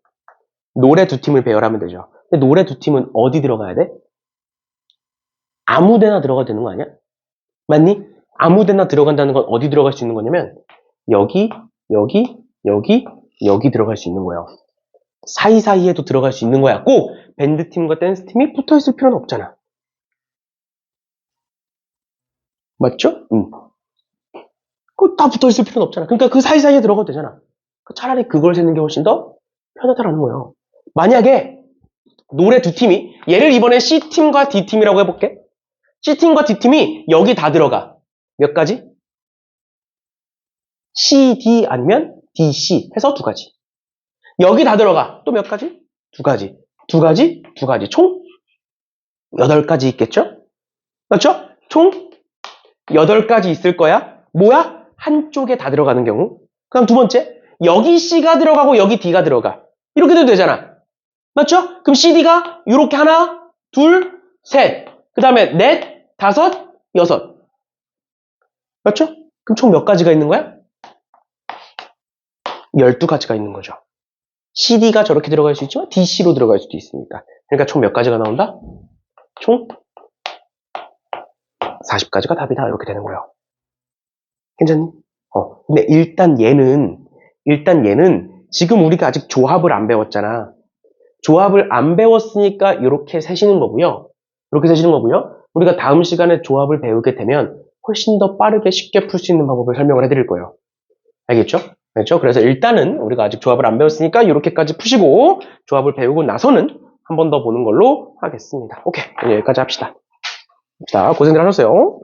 노래 2팀을 배열하면 되죠. 근데 노래 2팀은 어디 들어가야 돼? 아무 데나 들어가도 되는 거 아니야? 맞니? 아무 데나 들어간다는 건 어디 들어갈 수 있는 거냐면 여기, 여기, 여기, 여기 들어갈 수 있는 거예요. 사이사이에도 들어갈 수 있는 거야. 꼭 밴드팀과 댄스팀이 붙어있을 필요는 없잖아. 맞죠? 꼭 다 붙어있을 필요는 없잖아. 그러니까 그 사이사이에 들어가도 되잖아. 차라리 그걸 세는 게 훨씬 더 편하다라는 거예요. 만약에 노래 2팀이 얘를 이번에 C팀과 D팀이라고 해볼게. C팀과 D팀이 여기 다 들어가. 몇 가지? C, D 아니면 D, C 해서 2가지. 여기 다 들어가. 또 몇 가지? 2가지. 2가지? 2가지. 총 8가지 있겠죠? 맞죠? 총 8가지 있을 거야. 뭐야? 한쪽에 다 들어가는 경우. 그럼 2번째. 여기 C가 들어가고 여기 D가 들어가. 이렇게 돼도 되잖아. 맞죠? 그럼 CD가 이렇게 하나, 둘, 셋. 그 다음에 넷, 다섯, 여섯. 맞죠? 그럼 총 몇 가지가 있는 거야? 12가지가 있는 거죠. CD가 저렇게 들어갈 수 있지만 DC로 들어갈 수도 있으니까. 그러니까 총 몇 가지가 나온다? 총 40가지가 답이다. 이렇게 되는 거예요. 괜찮니? 근데 일단 얘는 지금 우리가 아직 조합을 안 배웠잖아. 조합을 안 배웠으니까 이렇게 세시는 거고요. 이렇게 세시는 거고요. 우리가 다음 시간에 조합을 배우게 되면 훨씬 더 빠르게 쉽게 풀 수 있는 방법을 설명을 해드릴 거예요. 알겠죠? 그렇죠? 그래서 일단은 우리가 아직 조합을 안 배웠으니까 이렇게까지 푸시고 조합을 배우고 나서는 한 번 더 보는 걸로 하겠습니다. 오케이. 오늘 여기까지 합시다. 자, 고생들 하셨어요.